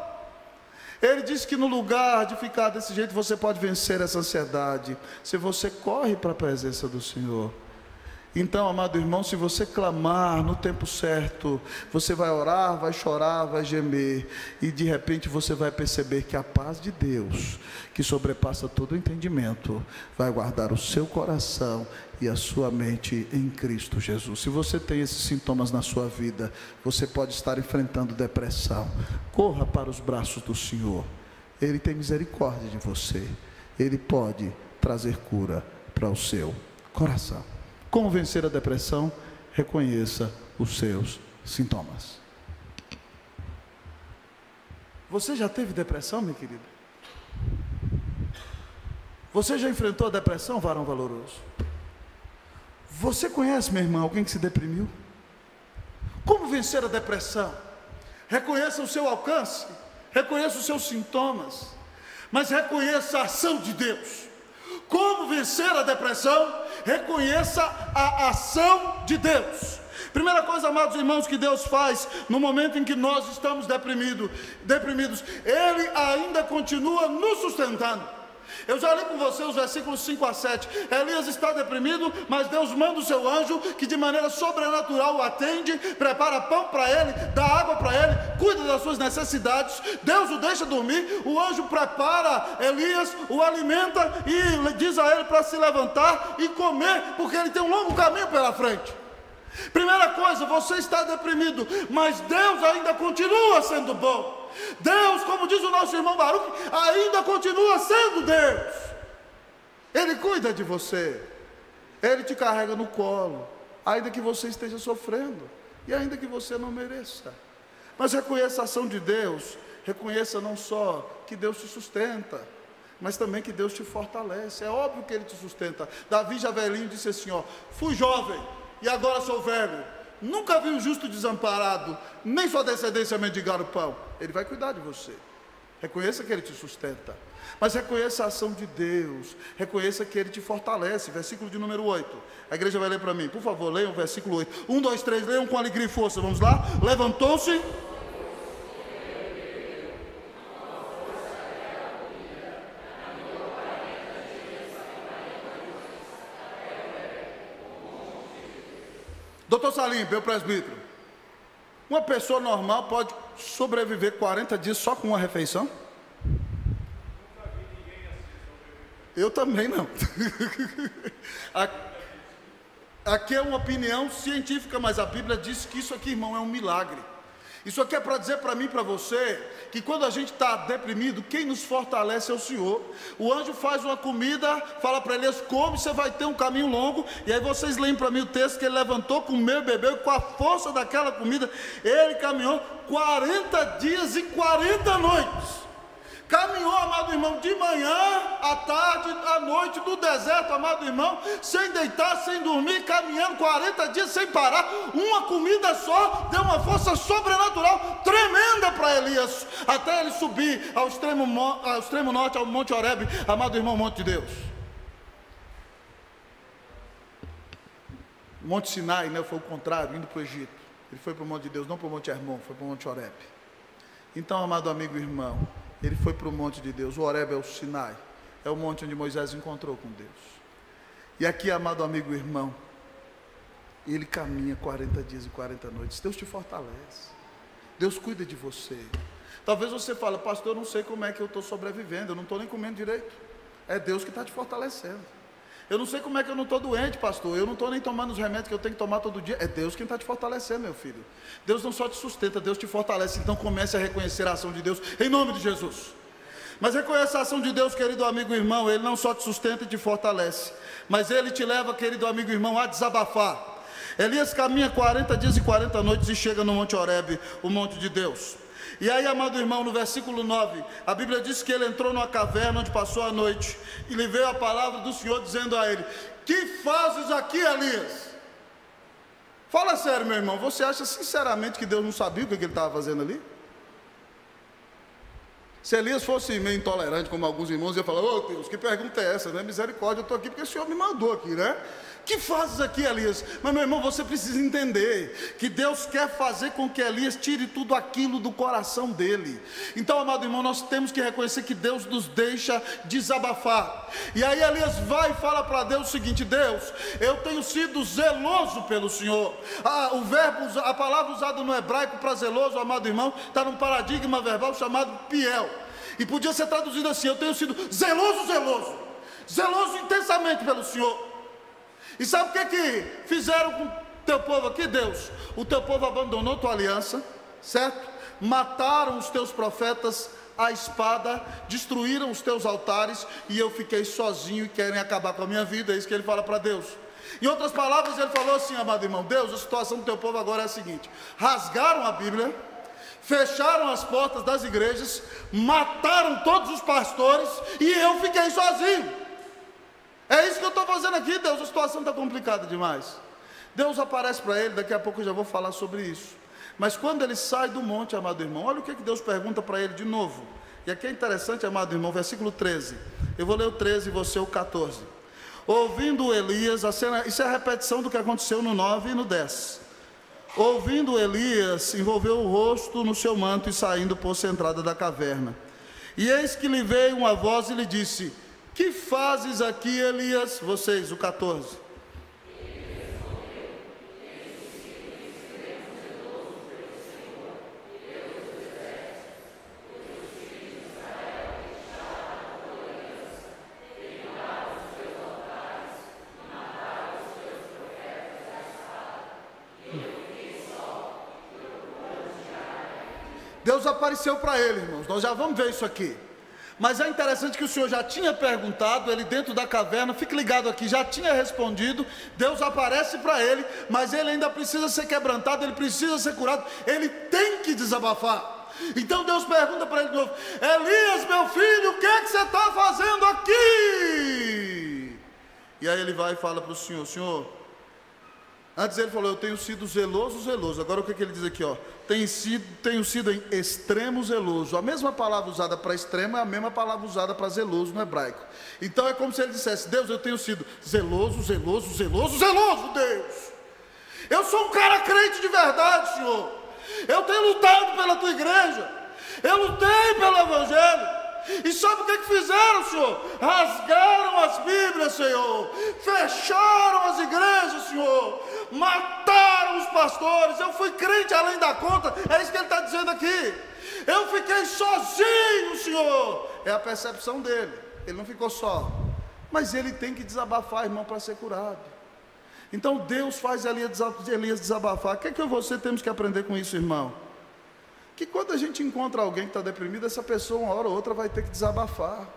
Ele disse que no lugar de ficar desse jeito, você pode vencer essa ansiedade, se você corre para a presença do Senhor. Então, amado irmão, se você clamar no tempo certo, você vai orar, vai chorar, vai gemer, e de repente você vai perceber que a paz de Deus, que sobrepassa todo o entendimento, vai guardar o seu coração e a sua mente em Cristo Jesus. Se você tem esses sintomas na sua vida, você pode estar enfrentando depressão. Corra para os braços do Senhor. Ele tem misericórdia de você. Ele pode trazer cura para o seu coração. Como vencer a depressão? Reconheça os seus sintomas. Você já teve depressão, minha querida? Você já enfrentou a depressão, varão valoroso? Você conhece, meu irmão, alguém que se deprimiu? Como vencer a depressão? Reconheça o seu alcance, reconheça os seus sintomas, mas reconheça a ação de Deus. Como vencer a depressão? Reconheça a ação de Deus. Primeira coisa, amados irmãos, que Deus faz no momento em que nós estamos deprimidos, Ele ainda continua nos sustentando. Eu já li com você os versículos 5 a 7. Elias está deprimido, mas Deus manda o seu anjo, que de maneira sobrenatural o atende, prepara pão para ele, dá água para ele, cuida das suas necessidades. Deus o deixa dormir, o anjo prepara Elias, o alimenta e diz a ele para se levantar e comer, porque ele tem um longo caminho pela frente. Primeira coisa, você está deprimido, mas Deus ainda continua sendo bom. Deus, como diz o nosso irmão Baruch, ainda continua sendo Deus. Ele cuida de você, Ele te carrega no colo, ainda que você esteja sofrendo, e ainda que você não mereça. Mas reconheça a ação de Deus, reconheça não só que Deus te sustenta, mas também que Deus te fortalece. É óbvio que Ele te sustenta. Davi, já velhinho, disse assim, fui jovem, e agora sou velho, nunca vi um justo desamparado, nem sua descendência mendigar o pão. Ele vai cuidar de você. Reconheça que Ele te sustenta, mas reconheça a ação de Deus, reconheça que Ele te fortalece. Versículo de número 8, a igreja vai ler para mim, por favor, leiam o versículo 8, 1, 2, 3, leiam com alegria e força, vamos lá? Levantou-se Doutor Salim, meu presbítero, uma pessoa normal pode sobreviver 40 dias só com uma refeição? Eu também não. Aqui é uma opinião científica, mas a Bíblia diz que isso aqui, irmão, é um milagre. Isso aqui é para dizer para mim e para você, que quando a gente está deprimido, quem nos fortalece é o Senhor. O anjo faz uma comida, fala para Elias, come, você vai ter um caminho longo. E aí vocês leem para mim o texto, que ele levantou, comeu e bebeu, e com a força daquela comida, ele caminhou 40 dias e 40 noites. Caminhou, amado irmão, de manhã, à tarde, à noite, no deserto, amado irmão, sem deitar, sem dormir, caminhando 40 dias sem parar. Uma comida só deu uma força sobrenatural tremenda para Elias, até ele subir ao extremo norte, ao Monte Horebe, amado irmão, Monte de Deus. O Monte Sinai, né, foi o contrário, indo para o Egito. Ele foi para o Monte de Deus, não para o Monte Hermon, foi para o Monte Horebe. Então, amado amigo e irmão, ele foi para o monte de Deus. O Horebe é o Sinai, é o monte onde Moisés encontrou com Deus. E aqui, amado amigo e irmão, ele caminha 40 dias e 40 noites. Deus te fortalece, Deus cuida de você. Talvez você fale, pastor, eu não sei como é que eu estou sobrevivendo, eu não estou nem comendo direito. É Deus que está te fortalecendo. Eu não sei como é que eu não estou doente, pastor, eu não estou nem tomando os remédios que eu tenho que tomar todo dia. É Deus quem está te fortalecendo, meu filho. Deus não só te sustenta, Deus te fortalece. Então comece a reconhecer a ação de Deus, em nome de Jesus. Mas reconheça a ação de Deus, querido amigo e irmão. Ele não só te sustenta e te fortalece, mas Ele te leva, querido amigo e irmão, a desabafar. Elias caminha 40 dias e 40 noites e chega no Monte Horebe, o monte de Deus. E aí, amado irmão, no versículo 9, a Bíblia diz que ele entrou numa caverna onde passou a noite, e lhe veio a palavra do Senhor dizendo a ele, que fazes aqui, Elias? Fala sério, meu irmão, você acha sinceramente que Deus não sabia o que ele estava fazendo ali? Se Elias fosse meio intolerante, como alguns irmãos, ia falar, ô Deus, que pergunta é essa, né? Misericórdia, eu estou aqui porque o Senhor me mandou aqui, né? Que fazes aqui, Elias? Mas, meu irmão, você precisa entender que Deus quer fazer com que Elias tire tudo aquilo do coração dele. Então, amado irmão, nós temos que reconhecer que Deus nos deixa desabafar. E aí Elias vai e fala para Deus o seguinte, Deus, eu tenho sido zeloso pelo Senhor. A palavra usada no hebraico para zeloso, amado irmão, está num paradigma verbal chamado piel. E podia ser traduzido assim, eu tenho sido zeloso intensamente pelo Senhor. E sabe o que fizeram com o teu povo aqui, Deus? O teu povo abandonou tua aliança, certo? Mataram os teus profetas à espada, destruíram os teus altares, e eu fiquei sozinho e querem acabar com a minha vida. É isso que ele fala para Deus. Em outras palavras, ele falou assim, amado irmão, Deus, a situação do teu povo agora é a seguinte, rasgaram a Bíblia, fecharam as portas das igrejas, mataram todos os pastores, e eu fiquei sozinho. É isso que eu estou fazendo aqui, Deus, a situação está complicada demais. Deus aparece para ele, daqui a pouco eu já vou falar sobre isso. Mas quando ele sai do monte, amado irmão, olha o que Deus pergunta para ele de novo. E aqui é interessante, amado irmão, versículo 13. Eu vou ler o 13 e você o 14. Ouvindo Elias, a cena, isso é a repetição do que aconteceu no 9 e no 10. Ouvindo Elias, envolveu o rosto no seu manto e saindo pôs-se à entrada da caverna. E eis que lhe veio uma voz e lhe disse, que fazes aqui, Elias? Vocês, o 14. Deus apareceu para ele, irmãos. Nós já vamos ver isso aqui. Mas é interessante que o Senhor já tinha perguntado, ele dentro da caverna, fique ligado aqui, já tinha respondido, Deus aparece para ele, mas ele ainda precisa ser quebrantado, ele precisa ser curado, ele tem que desabafar. Então Deus pergunta para ele de novo, Elias, meu filho, o que é que você está fazendo aqui? E aí ele vai e fala para o Senhor, Senhor, antes ele falou, eu tenho sido zeloso, agora o que ele diz aqui, ó, tenho sido em extremo zeloso. A mesma palavra usada para extremo é a mesma palavra usada para zeloso no hebraico. Então é como se ele dissesse, Deus, eu tenho sido zeloso, Deus. Eu sou um cara crente de verdade, Senhor. Eu tenho lutado pela tua igreja, eu lutei pelo evangelho. E sabe o que fizeram, Senhor? Rasgaram as Bíblias, Senhor. Fecharam as igrejas, Senhor. Mataram abandonaram os pastores, eu fui crente além da conta, é isso que ele está dizendo aqui. Eu fiquei sozinho, Senhor. É a percepção dele, ele não ficou só, mas ele tem que desabafar, irmão, para ser curado. Então Deus faz Elias desabafar. O que é que eu e você temos que aprender com isso, irmão? Que quando a gente encontra alguém que está deprimido, essa pessoa uma hora ou outra vai ter que desabafar.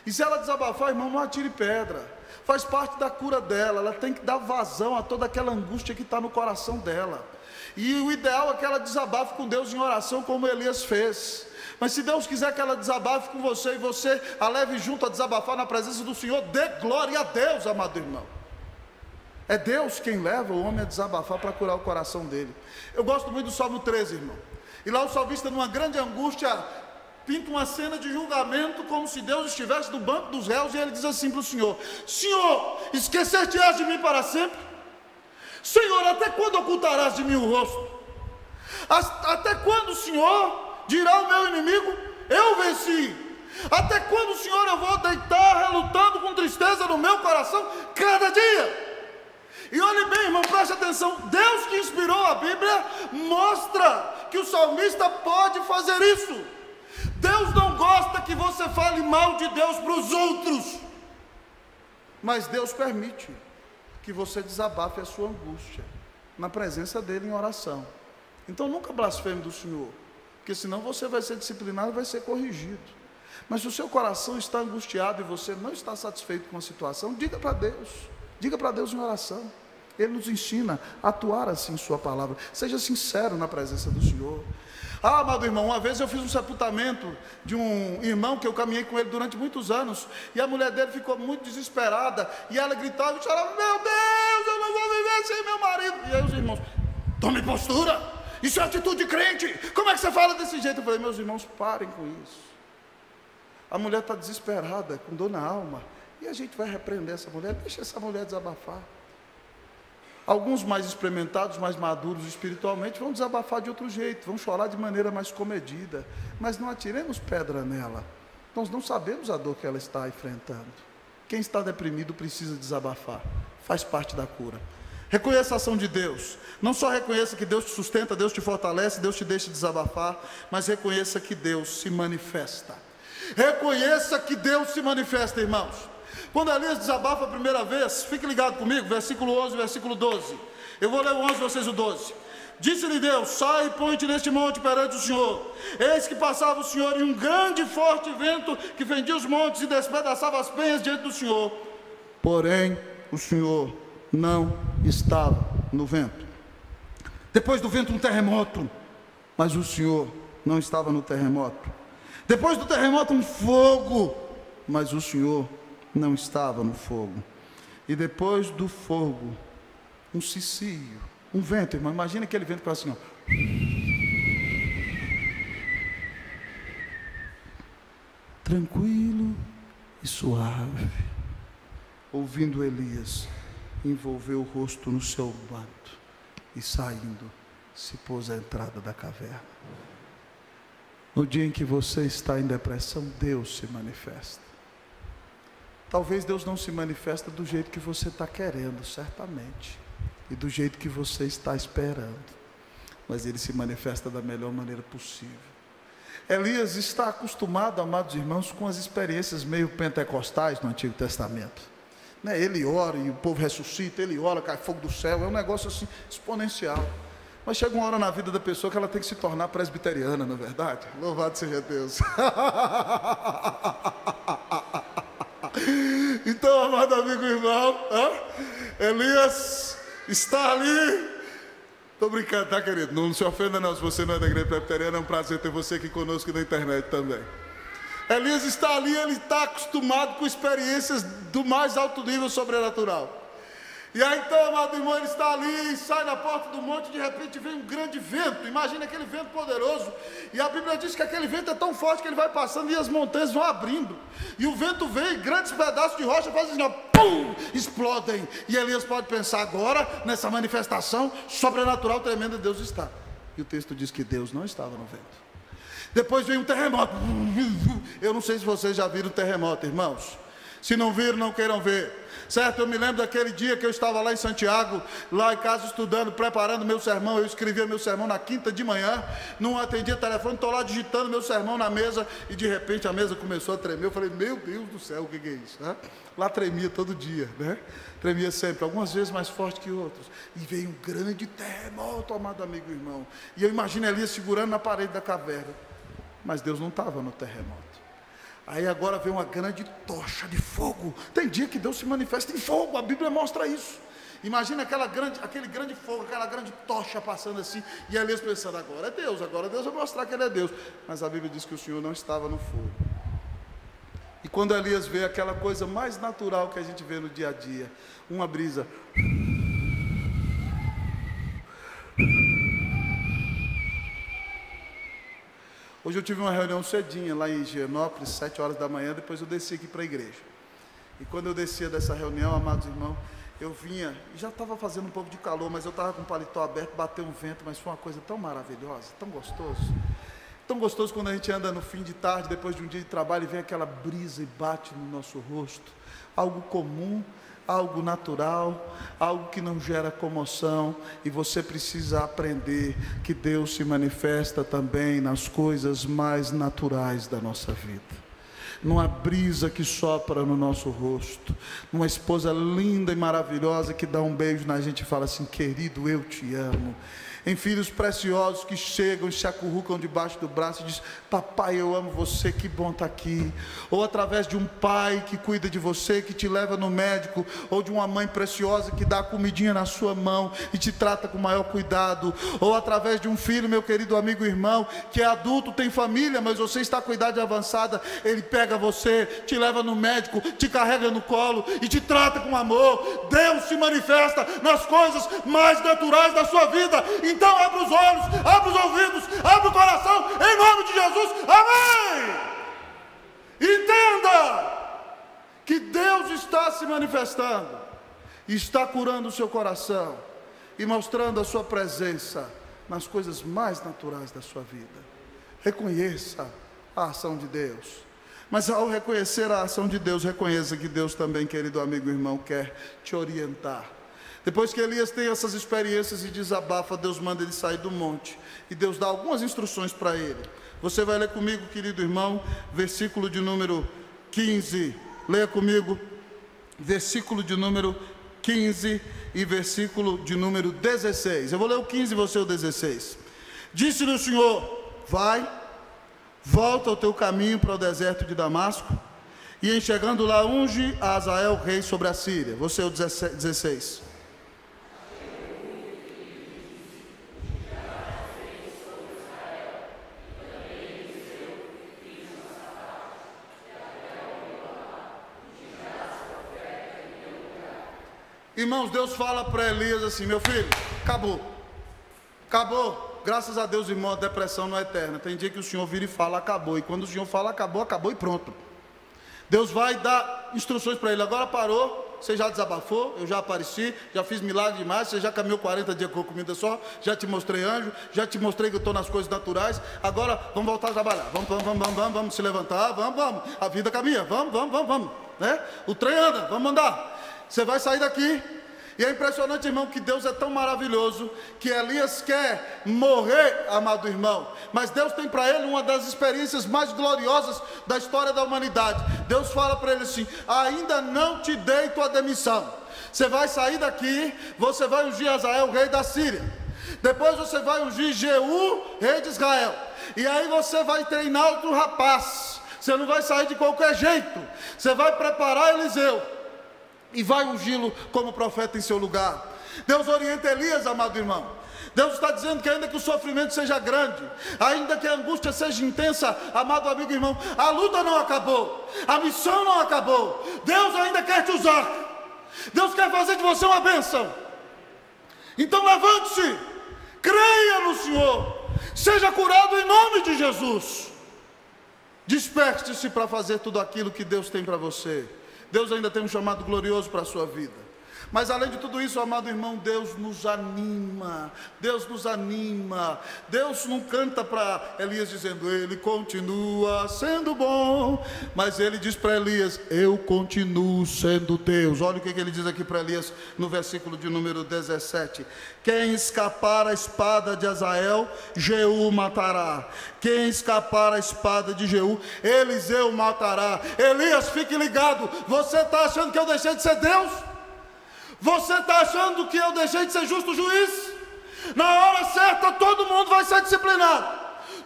E se ela desabafar, irmão, não atire pedra. Faz parte da cura dela. Ela tem que dar vazão a toda aquela angústia que está no coração dela. E o ideal é que ela desabafe com Deus em oração, como Elias fez. Mas se Deus quiser que ela desabafe com você, e você a leve junto a desabafar na presença do Senhor, dê glória a Deus, amado irmão. É Deus quem leva o homem a desabafar para curar o coração dele. Eu gosto muito do Salmo 13, irmão. E lá o salmista, numa grande angústia, pinta uma cena de julgamento, como se Deus estivesse no banco dos réus, e ele diz assim para o Senhor: Senhor, esquecer-te-ás de mim para sempre? Senhor, até quando ocultarás de mim o rosto? Até quando, Senhor, dirá o meu inimigo, eu venci? Até quando, Senhor, eu vou deitar relutando com tristeza no meu coração cada dia? E olhe bem, irmão, preste atenção, Deus que inspirou a Bíblia mostra que o salmista pode fazer isso. Deus não gosta que você fale mal de Deus para os outros, mas Deus permite que você desabafe a sua angústia na presença dele em oração. Então nunca blasfeme do Senhor, porque senão você vai ser disciplinado e vai ser corrigido. Mas se o seu coração está angustiado e você não está satisfeito com a situação, diga para Deus em oração. Ele nos ensina a atuar assim em sua palavra. Seja sincero na presença do Senhor. Ah, amado irmão, uma vez eu fiz um sepultamento de um irmão que eu caminhei com ele durante muitos anos, e a mulher dele ficou muito desesperada, e ela gritava e chorava: meu Deus, eu não vou viver sem meu marido. E aí os irmãos: tome postura, isso é atitude de crente, como é que você fala desse jeito? Eu falei: meus irmãos, parem com isso. A mulher está desesperada, com dor na alma, e a gente vai repreender essa mulher, deixa essa mulher desabafar. Alguns mais experimentados, mais maduros espiritualmente, vão desabafar de outro jeito, vão chorar de maneira mais comedida, mas não atiremos pedra nela. Nós não sabemos a dor que ela está enfrentando. Quem está deprimido precisa desabafar, faz parte da cura. Reconheça a ação de Deus. Não só reconheça que Deus te sustenta, Deus te fortalece, Deus te deixa desabafar, mas reconheça que Deus se manifesta. Reconheça que Deus se manifesta, irmãos. Quando Elias desabafa a primeira vez, fique ligado comigo, versículo 11, versículo 12. Eu vou ler o 11, vocês o 12. Disse-lhe Deus: sai e põe-te neste monte perante o Senhor. Eis que passava o Senhor, e um grande e forte vento que fendia os montes e despedaçava as penhas diante do Senhor. Porém, o Senhor não estava no vento. Depois do vento, um terremoto, mas o Senhor não estava no terremoto. Depois do terremoto, um fogo, mas o Senhor não estava no fogo. E depois do fogo, um cicio, um vento, irmão. Imagina aquele vento que faz assim, ó. Tranquilo e suave. Ouvindo Elias, envolveu o rosto no seu manto e saindo, se pôs à entrada da caverna. No dia em que você está em depressão, Deus se manifesta. Talvez Deus não se manifesta do jeito que você está querendo, certamente, e do jeito que você está esperando, mas Ele se manifesta da melhor maneira possível. Elias está acostumado, amados irmãos, com as experiências meio pentecostais no Antigo Testamento. Ele ora e o povo ressuscita, ele ora, cai fogo do céu, é um negócio assim exponencial. Mas chega uma hora na vida da pessoa que ela tem que se tornar presbiteriana, não é verdade? Louvado seja Deus. Então, amado amigo e irmão, Elias está ali. Estou brincando, tá, querido? Não se ofenda não, se você não é da igreja presbiteriana, é um prazer ter você aqui conosco na internet também. Elias está ali, ele está acostumado com experiências do mais alto nível sobrenatural. E aí então, amado irmão, ele está ali, sai na porta do monte, de repente vem um grande vento. Imagina aquele vento poderoso. E a Bíblia diz que aquele vento é tão forte que ele vai passando e as montanhas vão abrindo. E o vento vem, e grandes pedaços de rocha fazem assim, ó, pum, explodem. E Elias pode pensar agora, nessa manifestação sobrenatural tremenda, Deus está. E o texto diz que Deus não estava no vento. Depois vem um terremoto. Eu não sei se vocês já viram terremoto, irmãos. Se não viram, não queiram ver. Certo? Eu me lembro daquele dia que eu estava lá em Santiago, lá em casa estudando, preparando meu sermão. Eu escrevia meu sermão na quinta de manhã, não atendia telefone, estou lá digitando meu sermão na mesa e de repente a mesa começou a tremer. Eu falei, meu Deus do céu, o que é isso? Lá tremia todo dia, né? Tremia sempre, algumas vezes mais forte que outros. E veio um grande terremoto, amado amigo e irmão. E eu imagino Elias segurando na parede da caverna. Mas Deus não estava no terremoto. Aí agora vem uma grande tocha de fogo. Tem dia que Deus se manifesta em fogo, a Bíblia mostra isso. Imagina aquele grande fogo, aquela grande tocha passando assim, e Elias pensando, agora Deus vai mostrar que Ele é Deus. Mas a Bíblia diz que o Senhor não estava no fogo. E quando Elias vê aquela coisa mais natural que a gente vê no dia a dia, uma brisa. Hoje eu tive uma reunião cedinha lá em Higienópolis, 7 horas da manhã, depois eu desci aqui para a igreja. E quando eu descia dessa reunião, amados irmãos, eu vinha, e já estava fazendo um pouco de calor, mas eu estava com o paletó aberto, bateu um vento, mas foi uma coisa tão maravilhosa, tão gostoso. Tão gostoso quando a gente anda no fim de tarde, depois de um dia de trabalho, e vem aquela brisa e bate no nosso rosto. Algo comum, algo natural, algo que não gera comoção, e você precisa aprender que Deus se manifesta também nas coisas mais naturais da nossa vida. Numa brisa que sopra no nosso rosto, numa esposa linda e maravilhosa que dá um beijo na gente e fala assim, querido, eu te amo. Em filhos preciosos que chegam e se acurrucam debaixo do braço e dizem, papai, eu amo você, que bom estar aqui. Ou através de um pai que cuida de você, que te leva no médico, ou de uma mãe preciosa que dá a comidinha na sua mão e te trata com maior cuidado. Ou através de um filho, meu querido amigo e irmão, que é adulto, tem família, mas você está com idade avançada, ele pega você, te leva no médico, te carrega no colo e te trata com amor. Deus se manifesta nas coisas mais naturais da sua vida. Então abre os olhos, abre os ouvidos, abre o coração, em nome de Jesus, amém! Entenda que Deus está se manifestando, está curando o seu coração e mostrando a sua presença nas coisas mais naturais da sua vida. Reconheça a ação de Deus, mas ao reconhecer a ação de Deus, reconheça que Deus também, querido amigo e irmão, quer te orientar. Depois que Elias tem essas experiências e desabafa, Deus manda ele sair do monte. E Deus dá algumas instruções para ele. Você vai ler comigo, querido irmão, versículo de número 15. Leia comigo, versículo de número 15 e versículo de número 16. Eu vou ler o 15 e você o 16. Disse-lhe o Senhor, vai, volta ao teu caminho para o deserto de Damasco, e em chegando lá, unge a Azael, rei sobre a Síria. Você o 16. Irmãos, Deus fala para Elias assim, meu filho, acabou, graças a Deus, irmão, a depressão não é eterna, tem dia que o Senhor vira e fala, acabou, e quando o Senhor fala, acabou e pronto. Deus vai dar instruções para ele, agora parou, você já desabafou, eu já apareci, já fiz milagre demais, você já caminhou 40 dias com comida só, já te mostrei anjo, já te mostrei que eu estou nas coisas naturais, agora vamos voltar a trabalhar, vamos se levantar, vamos, a vida caminha, vamos, né? O trem anda, vamos andar. Você vai sair daqui. E é impressionante, irmão, que Deus é tão maravilhoso que Elias quer morrer, amado irmão, mas Deus tem para ele uma das experiências mais gloriosas da história da humanidade. Deus fala para ele assim, ainda não te dei tua demissão. Você vai sair daqui, você vai ungir Azael, rei da Síria. Depois você vai ungir Jeú, rei de Israel. E aí você vai treinar outro rapaz. Você não vai sair de qualquer jeito. Você vai preparar Eliseu e vai ungí-lo como profeta em seu lugar. Deus orienta Elias, amado irmão. Deus está dizendo que ainda que o sofrimento seja grande, ainda que a angústia seja intensa, amado amigo e irmão, a luta não acabou, a missão não acabou. Deus ainda quer te usar. Deus quer fazer de você uma bênção. Então levante-se, creia no Senhor, seja curado em nome de Jesus. Desperte-se para fazer tudo aquilo que Deus tem para você. Deus ainda tem um chamado glorioso para a sua vida. Mas além de tudo isso, amado irmão, Deus nos anima. Deus nos anima. Deus não canta para Elias dizendo, ele continua sendo bom. Mas ele diz para Elias, eu continuo sendo Deus. Olha o que ele diz aqui para Elias no versículo de número 17. Quem escapar a espada de Azael, Jeú matará. Quem escapar a espada de Jeú, Eliseu matará. Elias, fique ligado. Você está achando que eu deixei de ser Deus? Você está achando que eu deixei de ser justo juiz? Na hora certa todo mundo vai ser disciplinado,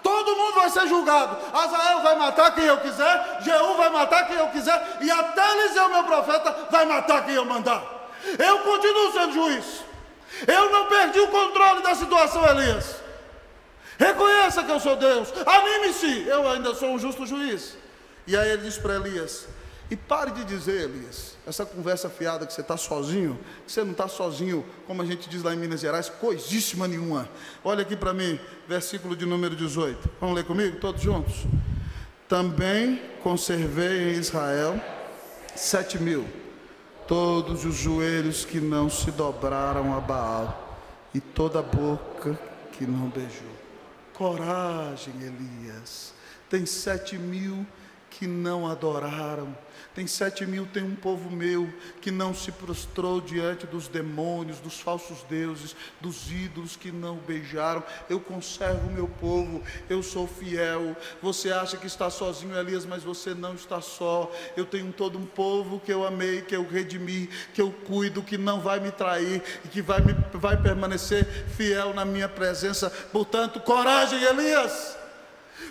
todo mundo vai ser julgado. Azael vai matar quem eu quiser, Jeú vai matar quem eu quiser, e até Eliseu, meu profeta, vai matar quem eu mandar. Eu continuo sendo juiz. Eu não perdi o controle da situação, Elias. Reconheça que eu sou Deus. Anime-se, eu ainda sou um justo juiz. E aí ele diz para Elias, e pare de dizer, Elias, essa conversa fiada que você está sozinho, que você não está sozinho, como a gente diz lá em Minas Gerais, coisíssima nenhuma. Olha aqui para mim, versículo de número 18. Vamos ler comigo, todos juntos? Também conservei em Israel 7.000, todos os joelhos que não se dobraram a Baal, e toda a boca que não beijou. Coragem, Elias. Tem 7.000 que não adoraram. Tem 7.000, tem um povo meu que não se prostrou diante dos demônios, dos falsos deuses, dos ídolos que não beijaram. Eu conservo o meu povo, eu sou fiel. Você acha que está sozinho, Elias, mas você não está só. Eu tenho todo um povo que eu amei, que eu redimi, que eu cuido, que não vai me trair e que vai permanecer fiel na minha presença. Portanto, coragem, Elias.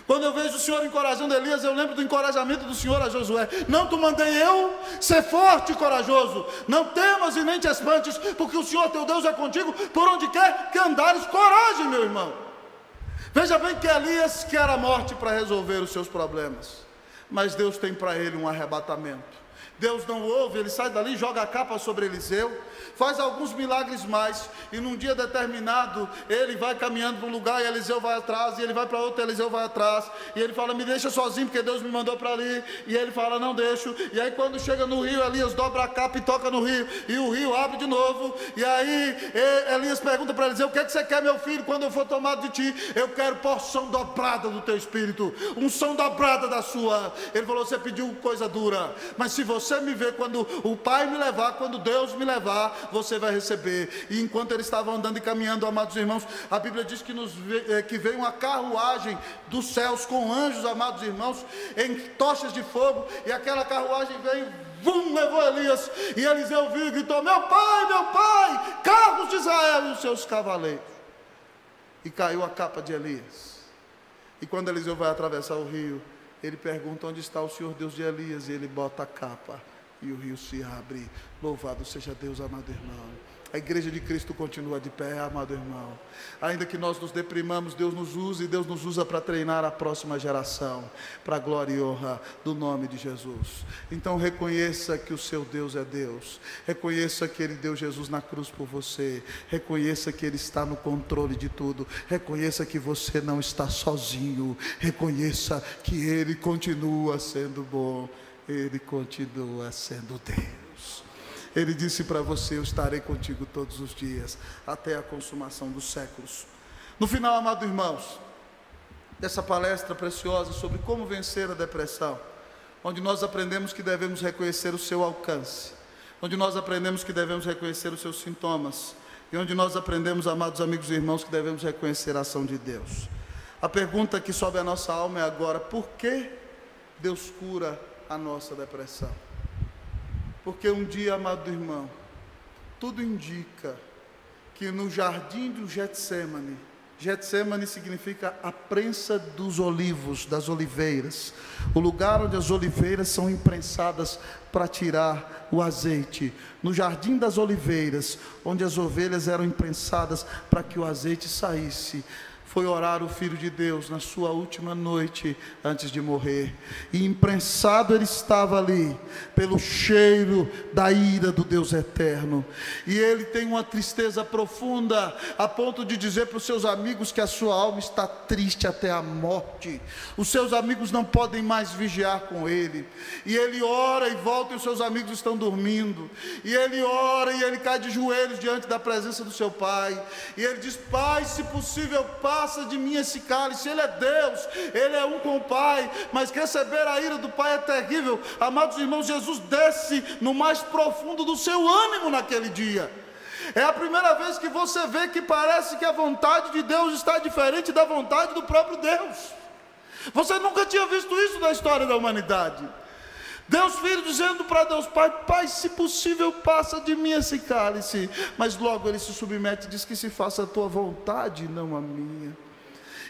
Quando eu vejo o Senhor encorajando Elias, eu lembro do encorajamento do Senhor a Josué. Não te mandei eu ser forte e corajoso. Não temas e nem te espantes, porque o Senhor teu Deus é contigo por onde quer que andares. Coragem, meu irmão. Veja bem que Elias quer a morte para resolver os seus problemas, mas Deus tem para ele um arrebatamento. Deus não ouve, ele sai dali, joga a capa sobre Eliseu, faz alguns milagres mais, e num dia determinado, ele vai caminhando para um lugar, e Eliseu vai atrás, e ele vai para outro, Eliseu vai atrás, e ele fala, me deixa sozinho, porque Deus me mandou para ali, e ele fala, não deixo, e aí quando chega no rio, Elias dobra a capa e toca no rio, e o rio abre de novo, e aí Elias pergunta para Eliseu, o que é que você quer, meu filho, quando eu for tomado de ti? Eu quero porção dobrada do teu espírito, unção dobrada da sua. Ele falou, você pediu coisa dura, mas se você me ver quando o Pai me levar, quando Deus me levar, você vai receber. E enquanto eles estavam andando e caminhando, amados irmãos, a Bíblia diz que veio uma carruagem dos céus com anjos, amados irmãos, em tochas de fogo, e aquela carruagem veio, levou Elias, e Eliseu viu e gritou, meu pai, carros de Israel e os seus cavaleiros. E caiu a capa de Elias. E quando Eliseu vai atravessar o rio, ele pergunta, onde está o Senhor Deus de Elias? E ele bota a capa, e o rio se abre. Louvado seja Deus, amado irmão. A igreja de Cristo continua de pé, amado irmão. Ainda que nós nos deprimamos, Deus nos usa, e Deus nos usa para treinar a próxima geração, para a glória e honra do nome de Jesus. Então reconheça que o seu Deus é Deus. Reconheça que Ele deu Jesus na cruz por você. Reconheça que Ele está no controle de tudo. Reconheça que você não está sozinho. Reconheça que Ele continua sendo bom. Ele continua sendo Deus. Ele disse para você, eu estarei contigo todos os dias, até a consumação dos séculos. No final, amados irmãos, dessa palestra preciosa sobre como vencer a depressão, onde nós aprendemos que devemos reconhecer o seu alcance, onde nós aprendemos que devemos reconhecer os seus sintomas, e onde nós aprendemos, amados amigos e irmãos, que devemos reconhecer a ação de Deus. A pergunta que sobe à nossa alma é agora, por que Deus cura a nossa depressão? Porque um dia, amado irmão, tudo indica que no jardim do Getsemane, Getsemane significa a prensa dos olivos, das oliveiras, o lugar onde as oliveiras são imprensadas para tirar o azeite. No jardim das oliveiras, onde as ovelhas eram imprensadas para que o azeite saísse, foi orar o Filho de Deus na sua última noite antes de morrer. E imprensado ele estava ali pelo cheiro da ira do Deus eterno. E ele tem uma tristeza profunda, a ponto de dizer para os seus amigos que a sua alma está triste até a morte. Os seus amigos não podem mais vigiar com ele. E ele ora e volta e os seus amigos estão dormindo. E ele ora e ele cai de joelhos diante da presença do seu pai. E ele diz: Pai, se possível, passa de mim esse cálice. Ele é Deus, ele é um com o Pai, mas receber a ira do Pai é terrível. Amados irmãos, Jesus desce no mais profundo do seu ânimo naquele dia. É a primeira vez que você vê que parece que a vontade de Deus está diferente da vontade do próprio Deus. Você nunca tinha visto isso na história da humanidade. Deus Filho dizendo para Deus Pai: Pai, se possível, passa de mim esse cálice. Mas logo ele se submete e diz que se faça a tua vontade, não a minha.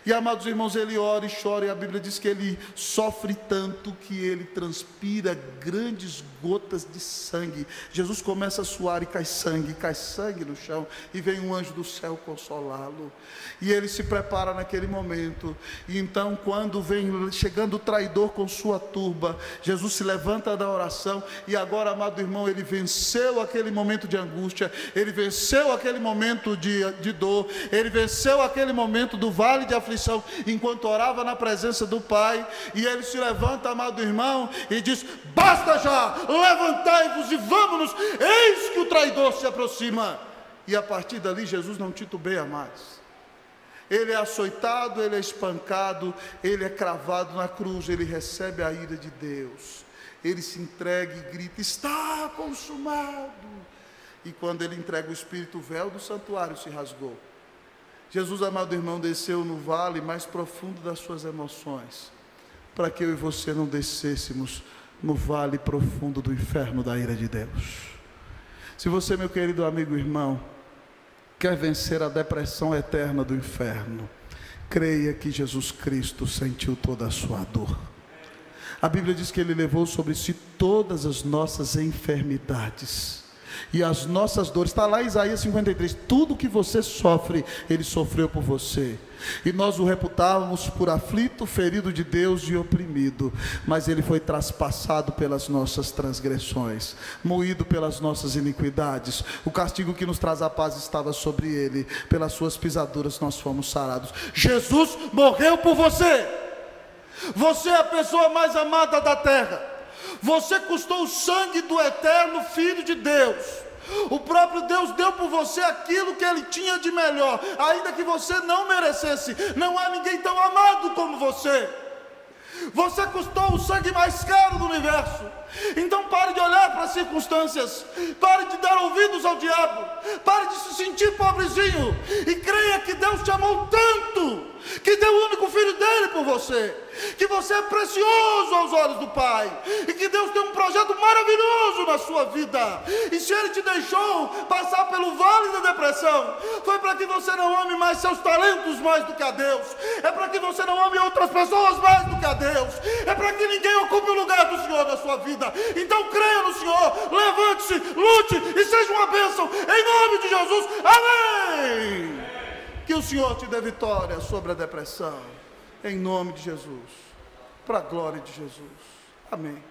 E amados irmãos, ele ora e chora, e a Bíblia diz que ele sofre tanto que ele transpira grandes gotas de sangue. Jesus começa a suar e cai sangue no chão, e vem um anjo do céu consolá-lo. E ele se prepara naquele momento. E então, quando vem chegando o traidor com sua turba, Jesus se levanta da oração. E agora, amado irmão, ele venceu aquele momento de angústia, ele venceu aquele momento de dor, ele venceu aquele momento do vale de aflição, enquanto orava na presença do Pai. E ele se levanta, amado irmão, e diz: basta já, levantai-vos e vamos-nos, eis que o traidor se aproxima. E a partir dali Jesus não titubeia mais. Ele é açoitado, ele é espancado, ele é cravado na cruz, ele recebe a ira de Deus, ele se entrega e grita: está consumado. E quando ele entrega o Espírito, o véu do santuário se rasgou. Jesus, amado irmão, desceu no vale mais profundo das suas emoções, para que eu e você não descêssemos no vale profundo do inferno da ira de Deus. Se você, meu querido amigo irmão, quer vencer a depressão eterna do inferno, creia que Jesus Cristo sentiu toda a sua dor. A Bíblia diz que ele levou sobre si todas as nossas enfermidades e as nossas dores. Está lá em Isaías 53, tudo que você sofre, ele sofreu por você. E nós o reputávamos por aflito, ferido de Deus e oprimido, mas ele foi traspassado pelas nossas transgressões, moído pelas nossas iniquidades. O castigo que nos traz a paz estava sobre ele, pelas suas pisaduras nós fomos sarados. Jesus morreu por você. Você é a pessoa mais amada da terra. Você custou o sangue do eterno Filho de Deus. O próprio Deus deu por você aquilo que ele tinha de melhor, ainda que você não merecesse. Não há ninguém tão amado como você. Você custou o sangue mais caro do universo. Então pare de olhar para as circunstâncias, pare de dar ouvidos ao diabo, pare de se sentir pobrezinho e creia que Deus te amou tanto, que deu o único filho dele por você, que você é precioso aos olhos do Pai, e que Deus tem um projeto maravilhoso na sua vida. E se ele te deixou passar pelo vale da depressão, foi para que você não ame mais seus talentos mais do que a Deus, é para que você não ame outras pessoas mais do que a Deus, é para que ninguém ocupe o lugar do Senhor na sua vida. Então creia no Senhor, levante-se, lute e seja uma bênção, em nome de Jesus, amém. Que o Senhor te dê vitória sobre a depressão, em nome de Jesus, para a glória de Jesus, amém.